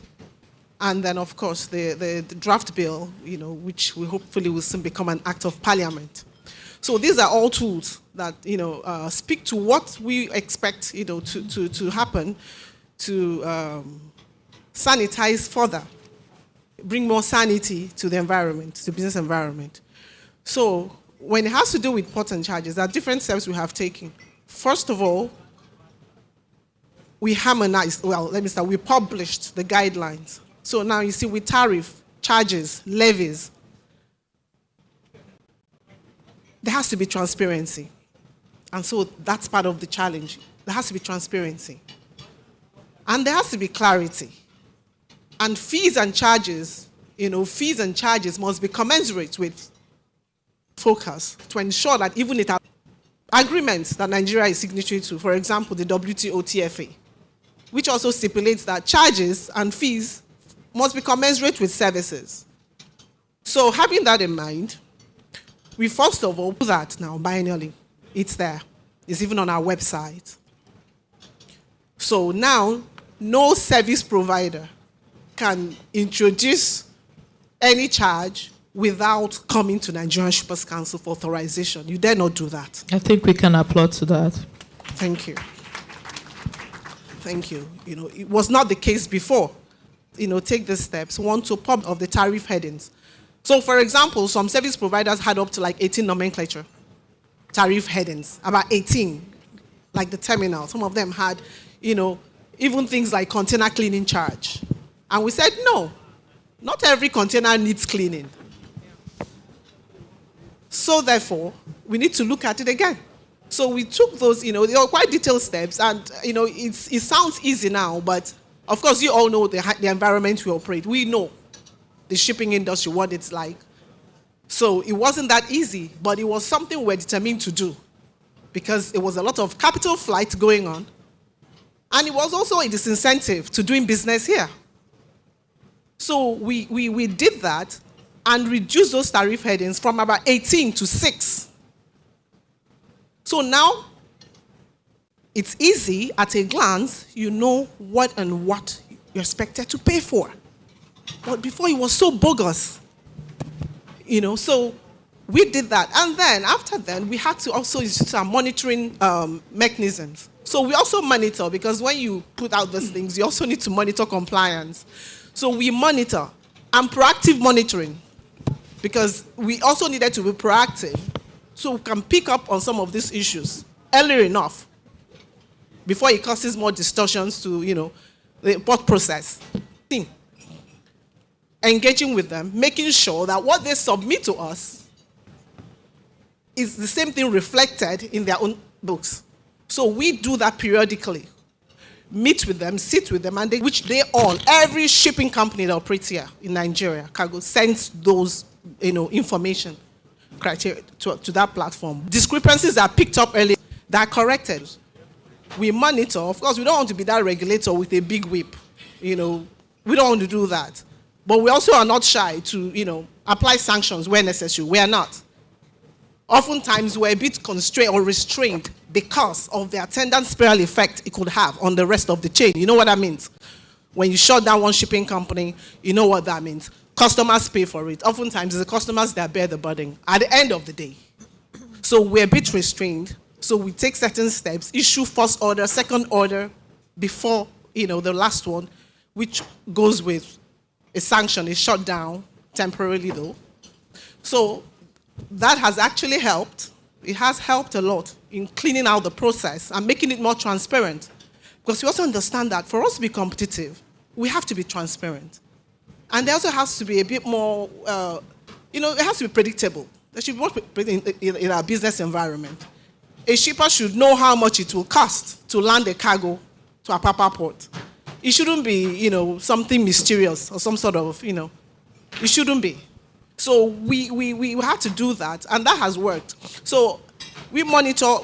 and then of course the draft bill, which we hopefully will soon become an Act of Parliament. So these are all tools that speak to what we expect to happen to sanitize further, bring more sanity to the environment, to the business environment. So when it has to do with port and charges, there are different steps we have taken. First of all, we harmonized, we published the guidelines. So now you see with tariff, charges, levies, there has to be transparency. And so that's part of the challenge. There has to be transparency. And there has to be clarity. And fees and charges must be commensurate with focus to ensure that even it has agreements that Nigeria is signatory to, for example, the WTO TFA, which also stipulates that charges and fees must be commensurate with services. So having that in mind, we first of all do that now biennially. It's there. It's even on our website. So now, no service provider can introduce any charge without coming to Nigerian Shippers Council for authorization. You dare not do that. I think we can applaud to that. Thank you. Thank you. It was not the case before. Take the steps. One, to pub of the tariff headings. So, for example, some service providers had up to 18 nomenclature tariff headings, about 18, like the terminal. Some of them had, even things like container cleaning charge. And we said, no, not every container needs cleaning. So therefore, we need to look at it again. So we took those, they were quite detailed steps, and it sounds easy now, but of course you all know the environment we operate. We know the shipping industry, what it's like. So it wasn't that easy, but it was something we're determined to do, because it was a lot of capital flight going on, and it was also a disincentive to doing business here. So we did that and reduced those tariff headings from about 18 to 6. So now, it's easy at a glance, you know what you're expected to pay for. But before, it was so bogus. So We did that. And then, after then, we had to also use our monitoring mechanisms. So we also monitor, because when you put out these things, you also need to monitor compliance. So we monitor, and proactive monitoring, because we also needed to be proactive so we can pick up on some of these issues early enough before it causes more distortions to, the import process. Engaging with them, making sure that what they submit to us is the same thing reflected in their own books. So we do that periodically. Meet with them, sit with them, and every shipping company that operates here in Nigeria, cargo, sends those, information criteria to that platform. Discrepancies are picked up early, they are corrected. We monitor. Of course, we don't want to be that regulator with a big whip. We don't want to do that. But we also are not shy to, apply sanctions where necessary. We are not. Oftentimes, we're a bit constrained or restrained because of the attendant spiral effect it could have on the rest of the chain. You know what that means? When you shut down one shipping company, you know what that means. Customers pay for it. Oftentimes, it's the customers that bear the burden at the end of the day. So we're a bit restrained. So we take certain steps, issue first order, second order, before, the last one, which goes with a sanction, is shut down, temporarily though. So that has actually helped. It has helped a lot in cleaning out the process and making it more transparent. Because we also understand that for us to be competitive, we have to be transparent. And there also has to be a bit more, it has to be predictable. There should be more in our business environment. A shipper should know how much it will cost to land a cargo to a Papa port. It shouldn't be, something mysterious or some sort of, it shouldn't be. So we had to do that, and that has worked. So we monitor,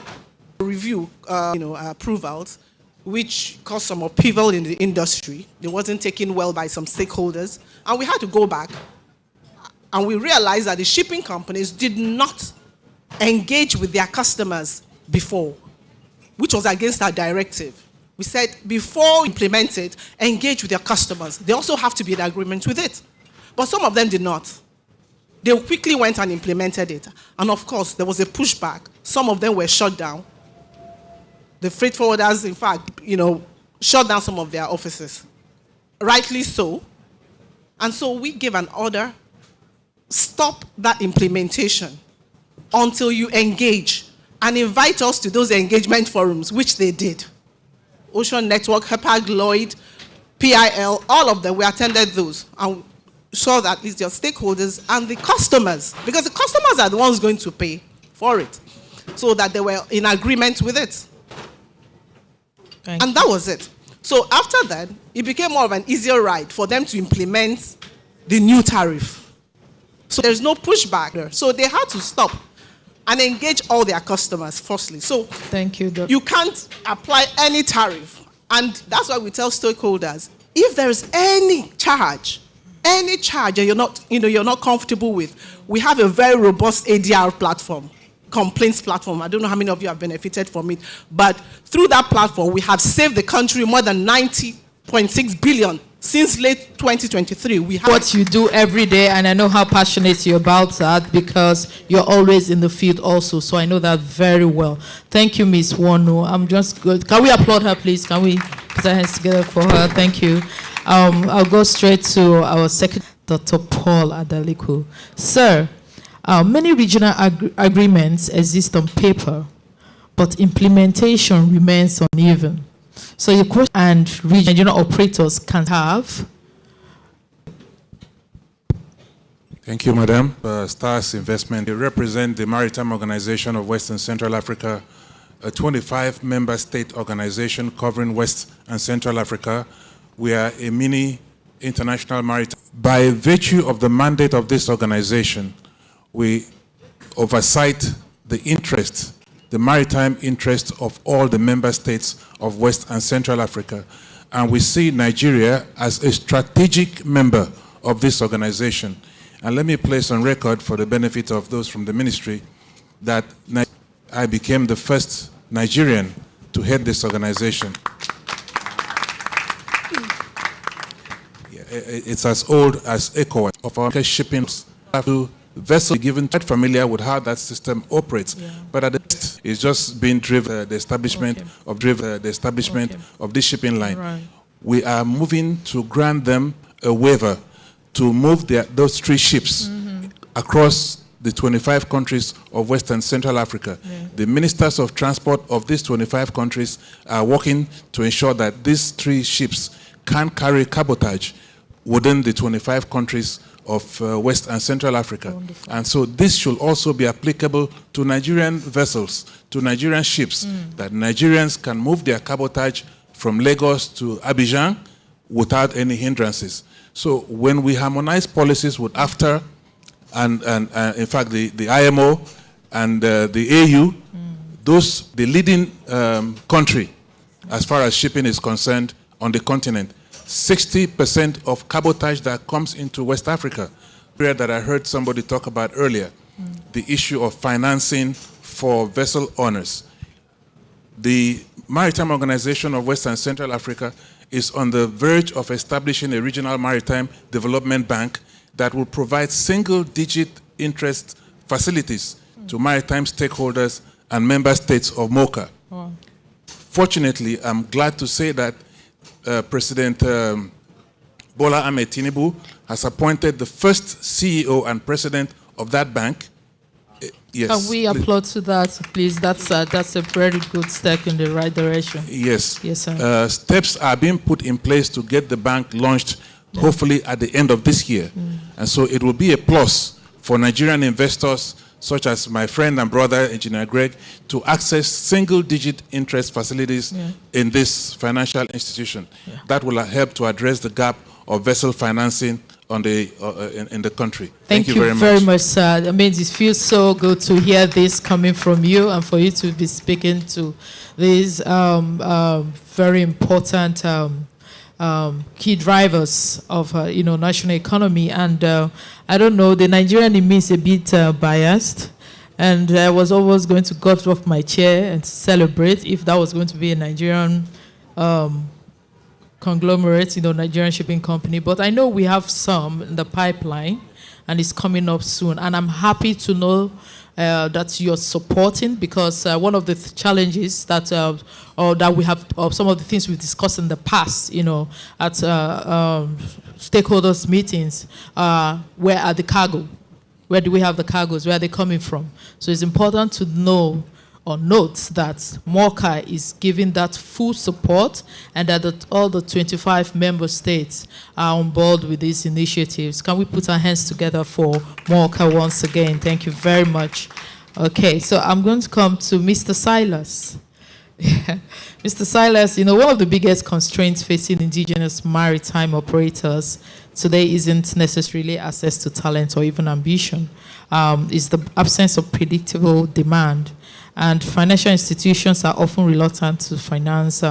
review, approvals, which caused some upheaval in the industry. It wasn't taken well by some stakeholders, and we had to go back, and we realized that the shipping companies did not engage with their customers before, which was against our directive. We said, before implement it, engage with your customers. They also have to be in agreement with it. But some of them did not. They quickly went and implemented it. And of course, there was a pushback. Some of them were shut down. The freight forwarders, in fact, shut down some of their offices. Rightly so. And so we gave an order, stop that implementation until you engage, and invite us to those engagement forums, which they did. Ocean Network, HEPAG, Lloyd, PIL, all of them, we attended those. And saw that at least your stakeholders and the customers, because the customers are the ones going to pay for it, so that they were in agreement with it. And that was it. So after that, it became more of an easier ride for them to implement the new tariff. So there's no pushback there. So they had to stop and engage all their customers, firstly. So thank you, Dr. You can't apply any tariff. And that's why we tell stakeholders, if there's any charge that you're not comfortable with, we have a very robust ADR platform, complaints platform. I don't know how many of you have benefited from it, but through that platform, we have saved the country more than 90.6 billion since late 2023. We have what you do every day, and I know how passionate you're about that, because you're always in the field also, so I know that very well. Thank you, Ms. Wonu. I'm just good. Can we applaud her, please? Can we put our hands together for her? Thank you. I'll go straight to our secretary, Dr. Paul Adaliku. Sir, many regional agreements exist on paper, but implementation remains uneven. So your question and regional operators can have. Thank you, Madam. Stars Investment. They represent the Maritime Organization of West and Central Africa, a 25-member state organization covering West and Central Africa. We are a mini international maritime. By virtue of the mandate of this organization, we oversight the interest, the maritime interest of all the member states of West and Central Africa. And we see Nigeria as a strategic member of this organization. And let me place on record, for the benefit of those from the ministry, that I became the first Nigerian to head this organization. It's as old as ECOWAS of our shipping to vessel given quite familiar with how that system operates. But at the end, it's just being driven the establishment of this shipping line. Right. We are moving to grant them a waiver to move those 3 ships across the 25 countries of West and Central Africa. The ministers of transport of these 25 countries are working to ensure that these 3 ships can carry cabotage within the 25 countries of West and Central Africa. Wonderful. And so this should also be applicable to Nigerian vessels, to Nigerian ships, that Nigerians can move their cabotage from Lagos to Abidjan without any hindrances. So when we harmonize policies with AFTA and in fact the IMO and the AU, the leading country as far as shipping is concerned on the continent, 60% of cabotage that comes into West Africa, that I heard somebody talk about earlier, the issue of financing for vessel owners. The Maritime Organization of West and Central Africa is on the verge of establishing a regional maritime development bank that will provide single-digit interest facilities to maritime stakeholders and member states of MOCA. Wow. Fortunately, I'm glad to say that President Bola Ahmed Tinubu has appointed the first CEO and president of that bank. Yes. Can we applaud to that, please? That's a very good step in the right direction. Yes. Yes, sir. Steps are being put in place to get the bank launched, hopefully at the end of this year. And so it will be a plus for Nigerian investors, such as my friend and brother, Engineer Greg, to access single-digit interest facilities in this financial institution. That will help to address the gap of vessel financing on in the country. Thank you very much, sir. I mean, it feels so good to hear this coming from you and for you to be speaking to these very important key drivers of national economy. And I don't know, the Nigerian in me is a bit biased, and I was always going to get off my chair and celebrate if that was going to be a Nigerian conglomerate, Nigerian shipping company. But I know we have some in the pipeline, and it's coming up soon. And I'm happy to know that you're supporting, because one of the challenges that that we have, some of the things we've discussed in the past, at stakeholders meetings, where are the cargo? Where do we have the cargoes? Where are they coming from? So it's important to know or note that MOCA is giving that full support, and that all the 25 member states are on board with these initiatives. Can we put our hands together for MOCA once again? Thank you very much. Okay, so I'm going to come to Mr. Silas. Mr. Silas, one of the biggest constraints facing indigenous maritime operators today isn't necessarily access to talent or even ambition. It's the absence of predictable demand. And financial institutions are often reluctant to finance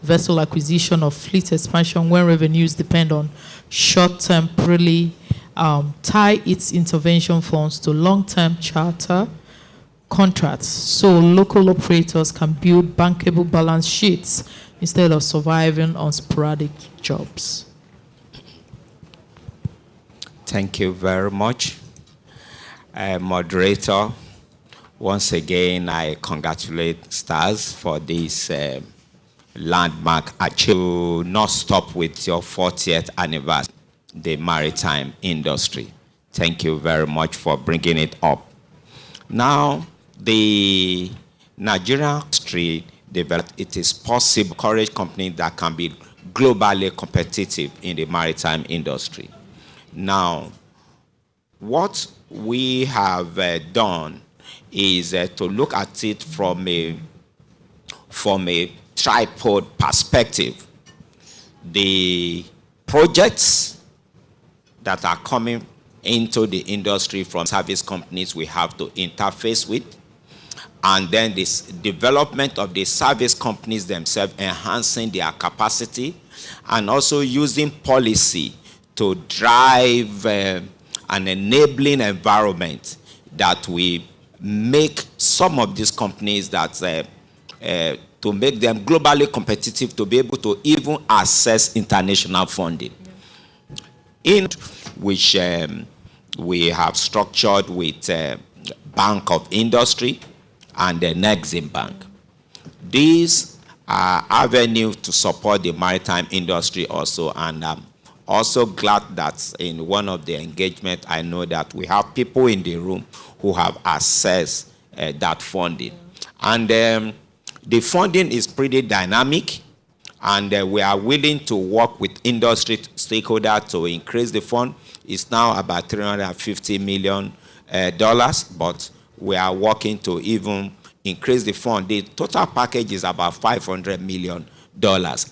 vessel acquisition or fleet expansion when revenues depend on short-term, tie its intervention funds to long-term charter contracts, so local operators can build bankable balance sheets instead of surviving on sporadic jobs. Thank you very much, moderator. Once again, I congratulate STARS for this landmark achievement. Not stop with your 40th anniversary, the maritime industry. Thank you very much for bringing it up. Now, the Nigerian industry developed, it is possible to encourage companies that can be globally competitive in the maritime industry. Now, what we have done is to look at it from a tripod perspective. The projects that are coming into the industry from service companies we have to interface with, and then this development of the service companies themselves, enhancing their capacity, and also using policy to drive an enabling environment that we make some of these companies that to make them globally competitive, to be able to even access international funding, in which we have structured with Bank of Industry and the Exim Bank. These are avenues to support the maritime industry also, and I'm also glad that in one of the engagement, I know that we have people in the room who have accessed that funding. And the funding is pretty dynamic, and we are willing to work with industry stakeholders to increase the fund. It's now about $350 million, but we are working to even increase the fund. The total package is about $500 million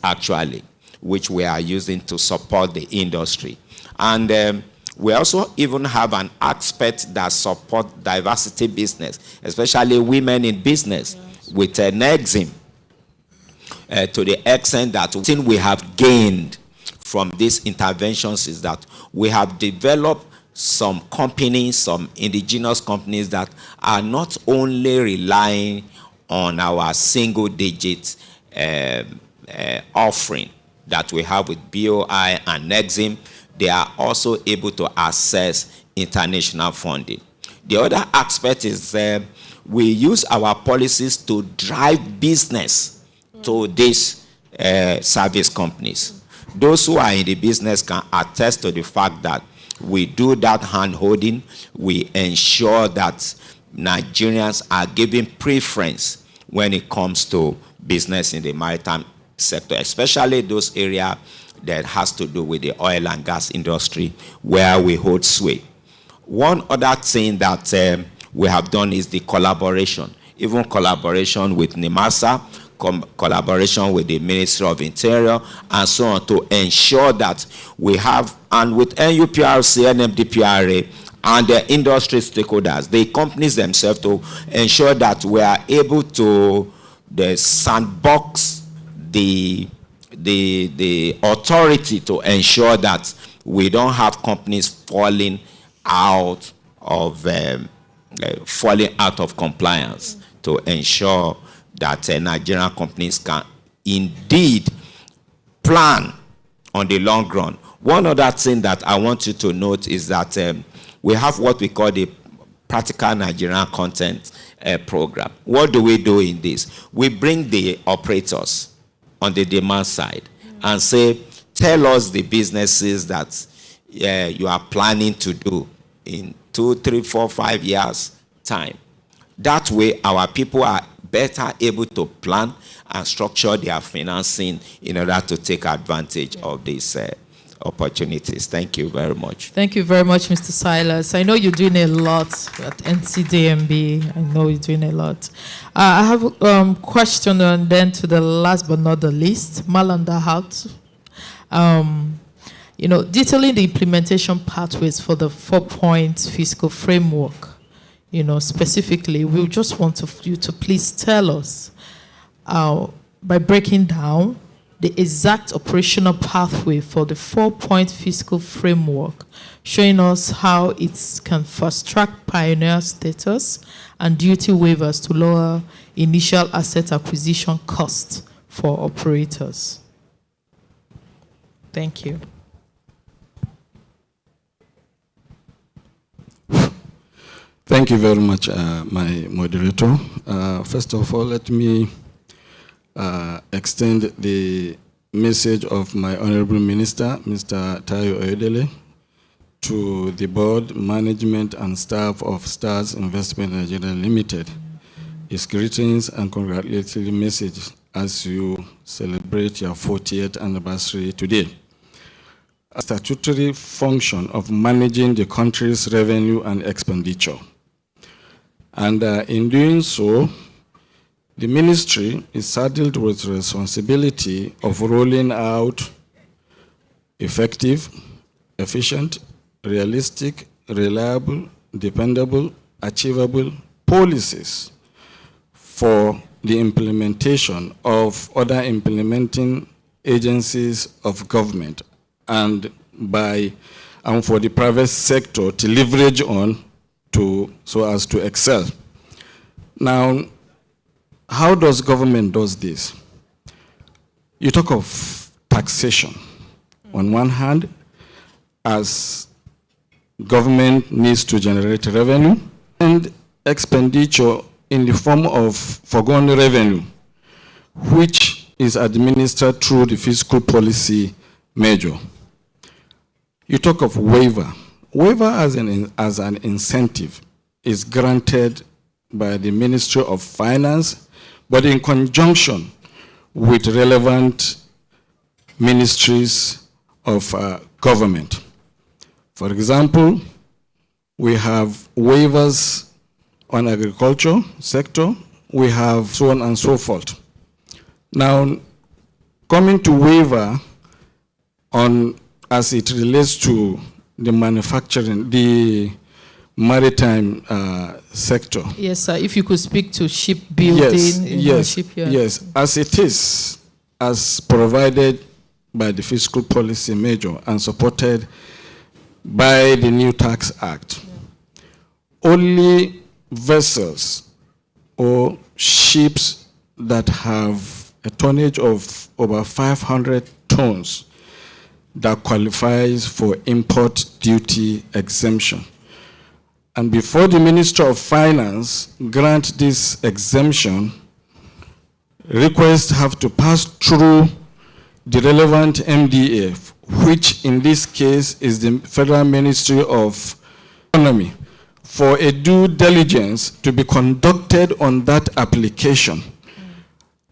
actually, which we are using to support the industry. And we also even have an aspect that supports diversity business, especially women in business, with an Exim, to the extent that the thing we have gained from these interventions is that we have developed some companies, some indigenous companies that are not only relying on our single-digit offering that we have with BOI and Exim. They are also able to access international funding. The other aspect is we use our policies to drive business to these service companies. Those who are in the business can attest to the fact that we do that hand-holding. We ensure that Nigerians are given preference when it comes to business in the maritime sector, especially those areas that has to do with the oil and gas industry where we hold sway. One other thing that we have done is the collaboration, even collaboration with NIMASA, collaboration with the Ministry of Interior, and so on, to ensure that we have, and with NUPRC, NMDPRA, and the industry stakeholders, the companies themselves, to ensure that we are able to sandbox the authority to ensure that we don't have companies falling out of compliance, to ensure that Nigerian companies can indeed plan on the long run. One other thing that I want you to note is that we have what we call the Practical Nigerian Content Program. What do we do in this? We bring the operators on the demand side and say, tell us the businesses that you are planning to do in 2, 3, 4, 5 years time. That way our people are better able to plan and structure their financing in order to take advantage of these opportunities. Thank you very much. Thank you very much, Mr. Silas. I know you're doing a lot at NCDMB. I know you're doing a lot. I have a question, and then to the last but not the least, Malanda Hout. Detailing the implementation pathways for the 4-point fiscal framework, specifically, we just want you to please tell us, by breaking down the exact operational pathway for the 4-point fiscal framework, showing us how it can fast-track pioneer status and duty waivers to lower initial asset acquisition costs for operators. Thank you. Thank you very much, my moderator. First of all, let me extend the message of my Honorable Minister, Mr. Tayo Oyedele, to the board, management, and staff of Stars Investment Nigeria Limited. His greetings and congratulatory message as you celebrate your 40th anniversary today. A statutory function of managing the country's revenue and expenditure. And in doing so, the ministry is saddled with the responsibility of rolling out effective, efficient, realistic, reliable, dependable, achievable policies for the implementation of other implementing agencies of government and for the private sector to leverage on so as to excel. Now, how does government does this? You talk of taxation. On one hand, as government needs to generate revenue, and expenditure in the form of foregone revenue, which is administered through the fiscal policy measure. You talk of waiver. Waiver as an incentive is granted by the Ministry of Finance, but in conjunction with relevant ministries of government. For example, we have waivers on agriculture sector, we have so on and so forth. Now, coming to waiver on as it relates to the manufacturing, the maritime sector. Yes, sir. If you could speak to shipbuilding shipyard. Yes, as it is, as provided by the fiscal policy measure and supported by the new tax act, only vessels or ships that have a tonnage of over 500 tons that qualifies for import duty exemption. And before the Minister of Finance grant this exemption, requests have to pass through the relevant MDF, which in this case is the Federal Ministry of Economy, for a due diligence to be conducted on that application.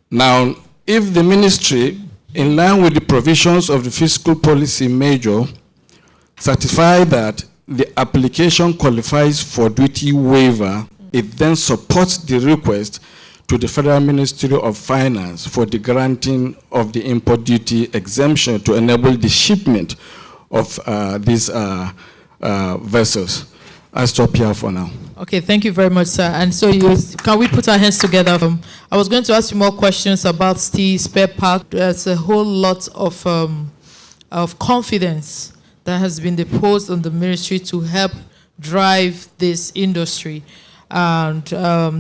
Now, if the ministry, in line with the provisions of the fiscal policy measure, certify that the application qualifies for duty waiver, it then supports the request to the Federal Ministry of Finance for the granting of the import duty exemption to enable the shipment of these vessels. I'll stop here for now. Okay, thank you very much, sir. And so, can we put our hands together? I was going to ask you more questions about steel spare part. There's a whole lot of confidence that has been deposed on the ministry to help drive this industry. And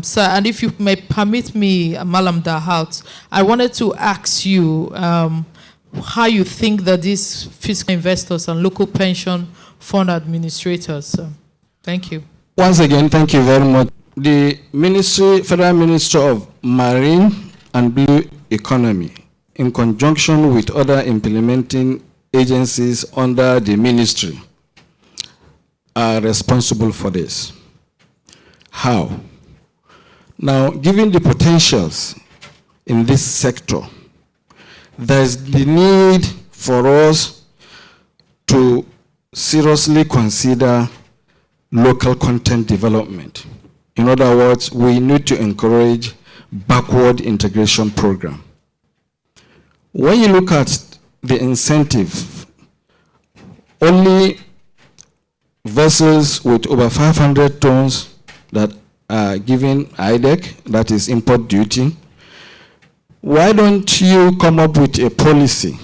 sir, and if you may permit me, Malam Dahout, I wanted to ask you how you think that these fiscal investors and local pension fund administrators. Thank you. Once again, thank you very much. The Ministry, Federal Ministry of Marine and Blue Economy, in conjunction with other implementing agencies under the ministry, are responsible for this. How? Now, given the potentials in this sector, there's the need for us to seriously consider local content development. In other words, we need to encourage backward integration program. When you look at the incentive, only vessels with over 500 tons that are given IDEC, that is import duty. Why don't you come up with a policy?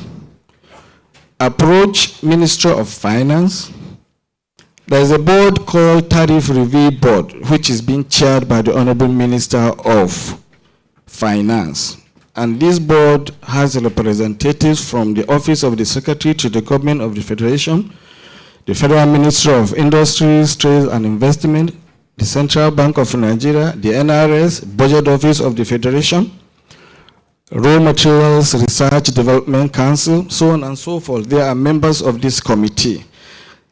Approach Ministry of Finance. There's a board called Tariff Review Board, which is being chaired by the Honorable Minister of Finance. And this board has representatives from the Office of the Secretary to the Government of the Federation, the Federal Ministry of Industries, Trade and Investment, the Central Bank of Nigeria, the NRS, Budget Office of the Federation, Raw Materials Research Development Council, so on and so forth. They are members of this committee.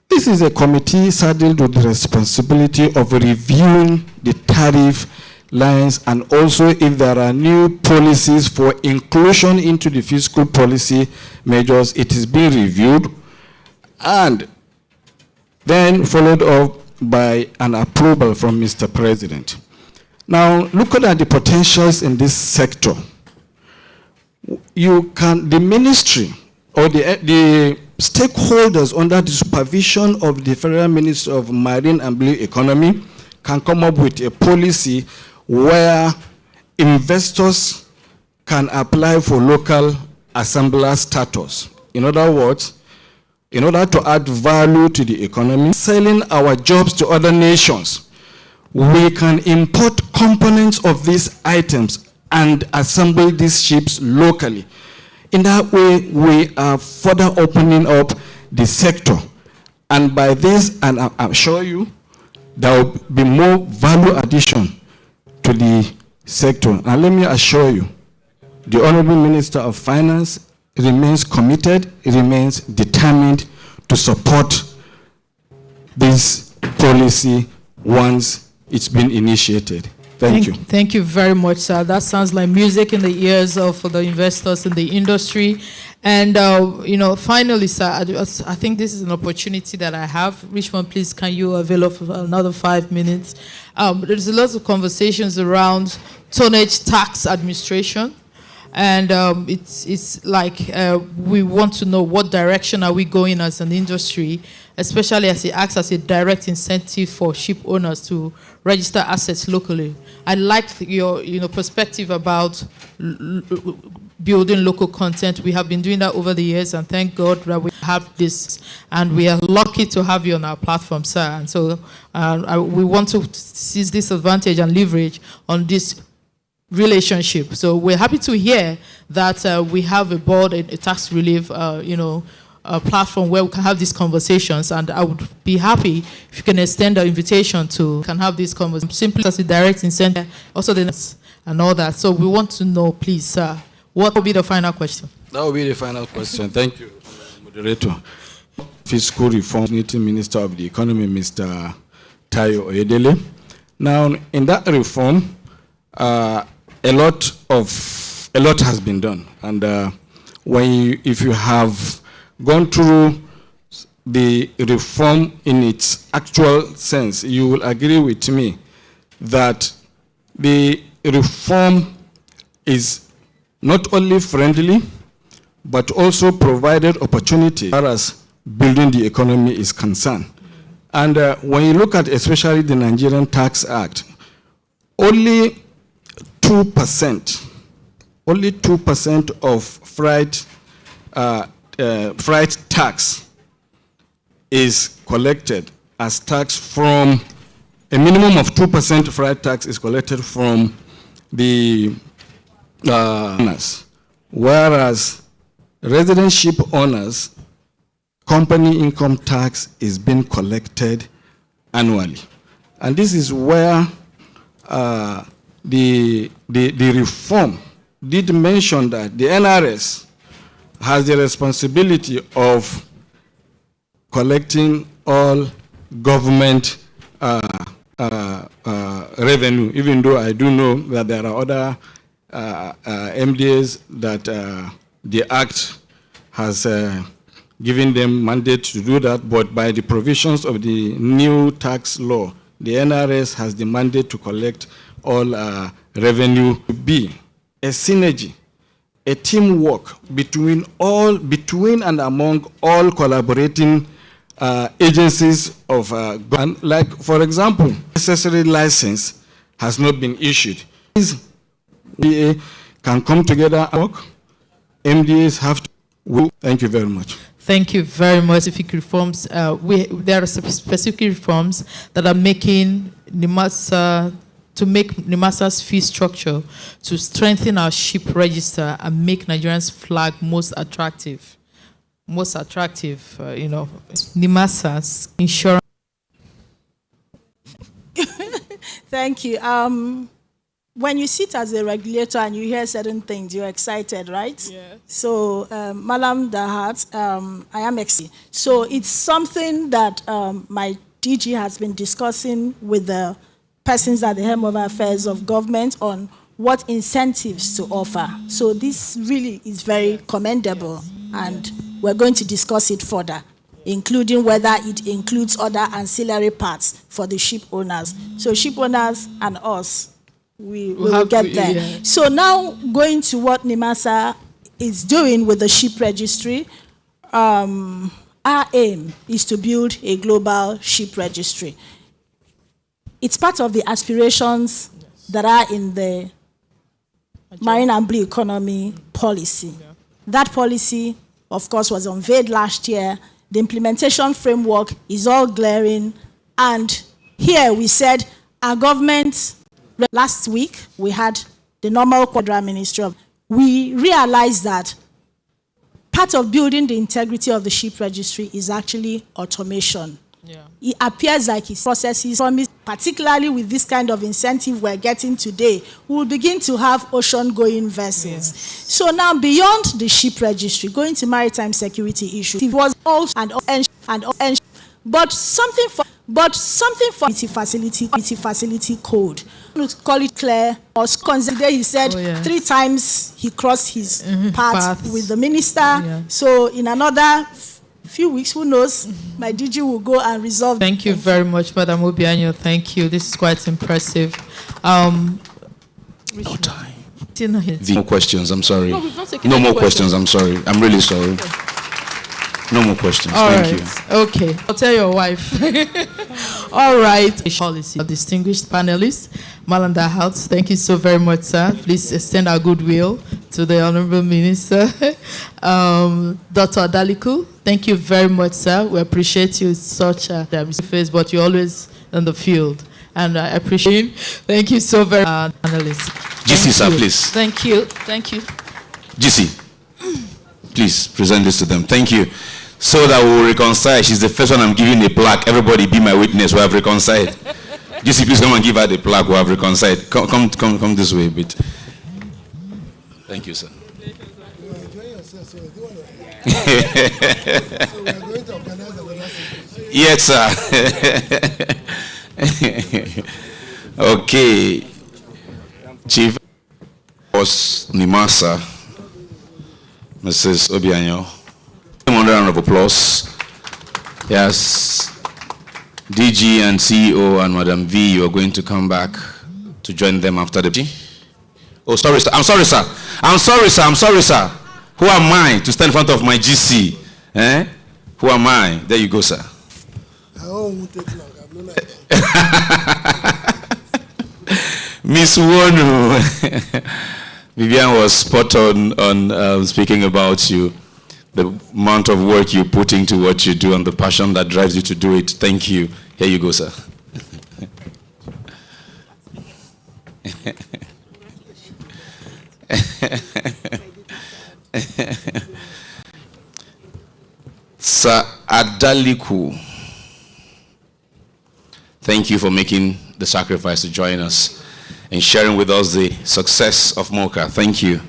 This is a committee saddled with the responsibility of reviewing the tariff lines and also if there are new policies for inclusion into the fiscal policy measures, it is being reviewed and then followed up by an approval from Mr. President. Now, looking at the potentials in this sector, the ministry or the stakeholders under the supervision of the Federal Ministry of Marine and Blue Economy can come up with a policy where investors can apply for local assembler status. In other words, in order to add value to the economy, selling our jobs to other nations, we can import components of these items and assemble these ships locally. In that way, we are further opening up the sector. And by this, and I'm sure you, there will be more value addition to the sector. And let me assure you, the Honorable Minister of Finance remains committed, remains determined to support this policy once it's been initiated. Thank you. Thank you very much, sir. That sounds like music in the ears of the investors in the industry. And, finally, sir, I think this is an opportunity that I have. Richmond, please, can you avail of another 5 minutes? There's a lot of conversations around tonnage tax administration. And it's like we want to know what direction are we going as an industry, especially as it acts as a direct incentive for ship owners to register assets locally. I like your perspective about building local content. We have been doing that over the years, and thank God that we have this, and we are lucky to have you on our platform, sir. And so we want to seize this advantage and leverage on this relationship. So we're happy to hear that we have a board, a tax relief, a platform where we can have these conversations. And I would be happy if you can extend the invitation to can have these conversations simply as a direct incentive, also the and all that. So we want to know, please, sir, what will be the final question? That will be the final question. Thank you, moderator. Fiscal Reform Minister of the Economy, Mr. Tayo Oyedele. Now, in that reform, a lot has been done, and if you have gone through the reform in its actual sense, you will agree with me that the reform is not only friendly, but also provided opportunity as far as building the economy is concerned. And when you look at especially the Nigerian Tax Act, only 2% of freight tax is collected as tax from, a minimum of 2% freight tax is collected from the owners, whereas resident ship owners, company income tax is being collected annually. And this is where the reform did mention that the NRS has the responsibility of collecting all government revenue, even though I do know that there are other MDAs that the Act has given them mandate to do that, but by the provisions of the new tax law, the NRS has the mandate to collect all revenue. To be a synergy, a teamwork between and among all collaborating agencies of government. Like, for example, necessary license has not been issued. MDA can come together and work. MDAs have to work. Thank you very much. Thank you very much. Specific reforms. There are specific reforms that are making NIMASA, to make NIMASA's fee structure to strengthen our ship register and make Nigerians' flag most attractive. NIMASA's insurance. Thank you. When you sit as a regulator and you hear certain things, you're excited, right? Yeah. So, Madam Dahat, I am excited. So it's something that my DG has been discussing with the persons at the helm of affairs of government on what incentives to offer. So this really is very commendable, and we're going to discuss it further, including whether it includes other ancillary parts for the ship owners. So ship owners and us, we will get there. Yeah. So now going to what NIMASA is doing with the ship registry, our aim is to build a global ship registry. It's part of the aspirations that are in the Marine and Blue Economy policy. Yeah. That policy, of course, was unveiled last year. The implementation framework is all glaring. And here we said our government, last week, we had the normal Quadra Ministry of. We realized that part of building the integrity of the ship registry is actually automation. Yeah. It appears like his processes promise, particularly with this kind of incentive we're getting today, we will begin to have ocean-going vessels. Yes. So now, beyond the ship registry, going to maritime security issues, it was also but something for the facility code. Call it clear. Or consider, he said 3 times he crossed his path with the minister. Yeah. So in another few weeks, who knows, my DG will go and resolve. Thank you very much, Madam Obianyo. Thank you. This is quite impressive. No time. No questions, I'm sorry. No, we've not taken No any more questions. questions, I'm sorry. I'm really sorry. Okay. No more questions. All Thank right. you. Okay. I'll tell your wife. All right. Policy. Distinguished panelists, Malanda House, thank you so very much, sir. Please extend our goodwill to the Honorable Minister. Dr. Adaliku, thank you very much, sir. We appreciate you such a face, but you're always in the field. And I appreciate you. Thank you so very much, panelists. GC, sir, please. Thank you. Thank you. GC, please present this to them. Thank you. So that we will reconcile. She's the first one I'm giving a plaque. Everybody be my witness. We have reconciled. GC, please come and give her the plaque. We have reconciled. Come this way a bit. Thank you, sir. Yes, sir. Okay. Chief was Nimasa, Mrs. Obianyo. One round of applause. Yes. DG and CEO and Madam V, you are going to come back to join them after the... Oh, sorry, sir. I'm sorry, sir. I'm sorry, sir. I'm sorry, sir. Who am I to stand in front of my GC? Eh? Who am I? There you go, sir. I won't take long. I've known that. Miss Wonu. Vivian was spot on speaking about you. The amount of work you put into what you do and the passion that drives you to do it. Thank you. Here you go, sir. Sir Adaliku, thank you for making the sacrifice to join us and sharing with us the success of MOCA. Thank you.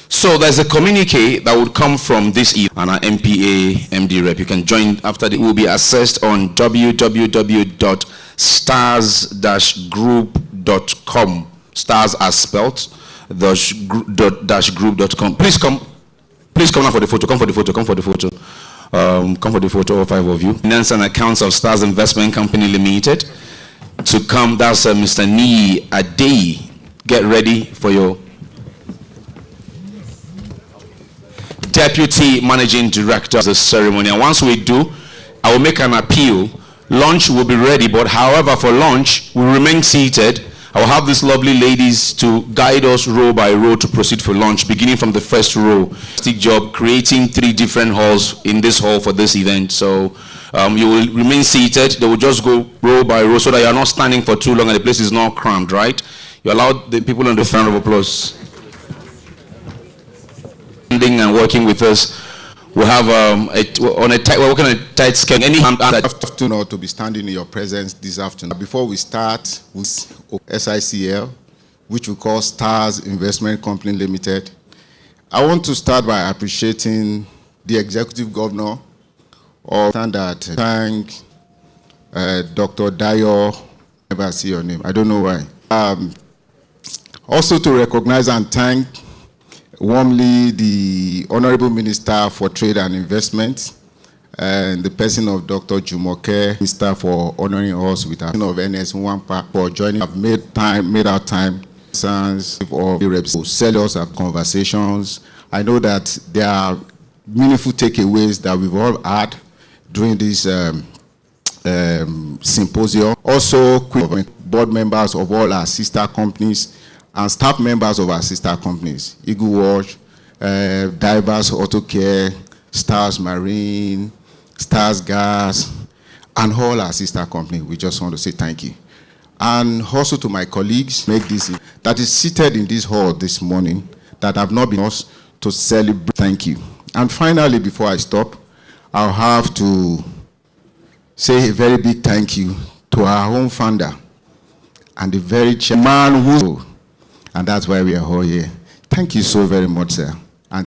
So there's a communique that would come from this and our MPA MD rep. You can join after it will be accessed on www.stars-group.com. Stars as spelt -group.com. Please come now for the photo. Come for the photo. Come for the photo. Come for the photo, all 5 of you. Finance and accounts of Stars Investment Company Limited. To come, that's Mr. Nii Adey. Get ready for your Deputy Managing Director of the ceremony. And once we do, I will make an appeal. Lunch will be ready, but however, for lunch, we'll remain seated. I will have these lovely ladies to guide us row by row to proceed for lunch, beginning from the first row. Fantastic job creating 3 different halls in this hall for this event. So you will remain seated. They will just go row by row so that you are not standing for too long and the place is not crammed, right? You allow the people on the round of applause. And working with us, we have we're working on a tight schedule. Any afternoon to be standing in your presence this afternoon. Before we start with SICL, which we call Stars Investment Company Limited, I want to start by appreciating the executive governor of that. Thank Dr. Dayo. Never see your name. I don't know why. Also to recognize and thank warmly the Honorable Minister for Trade and Investment and the person of Dr. Jumoke, Minister for honoring us with our of NS Nwampa for joining. I've made our time or to sell us our conversations. I know that there are meaningful takeaways that we've all had during this symposium. Also, board members of all our sister companies and staff members of our sister companies, Eagle Watch, Divers Auto Care, Stars Marine, Stars Gas, and all our sister companies. We just want to say thank you. And also to my colleagues, that is seated in this hall this morning, that have not been asked to celebrate. Thank you. And finally, before I stop, I'll have to say a very big thank you to our own founder and the very chairman and that's why we are all here. Thank you so very much, sir.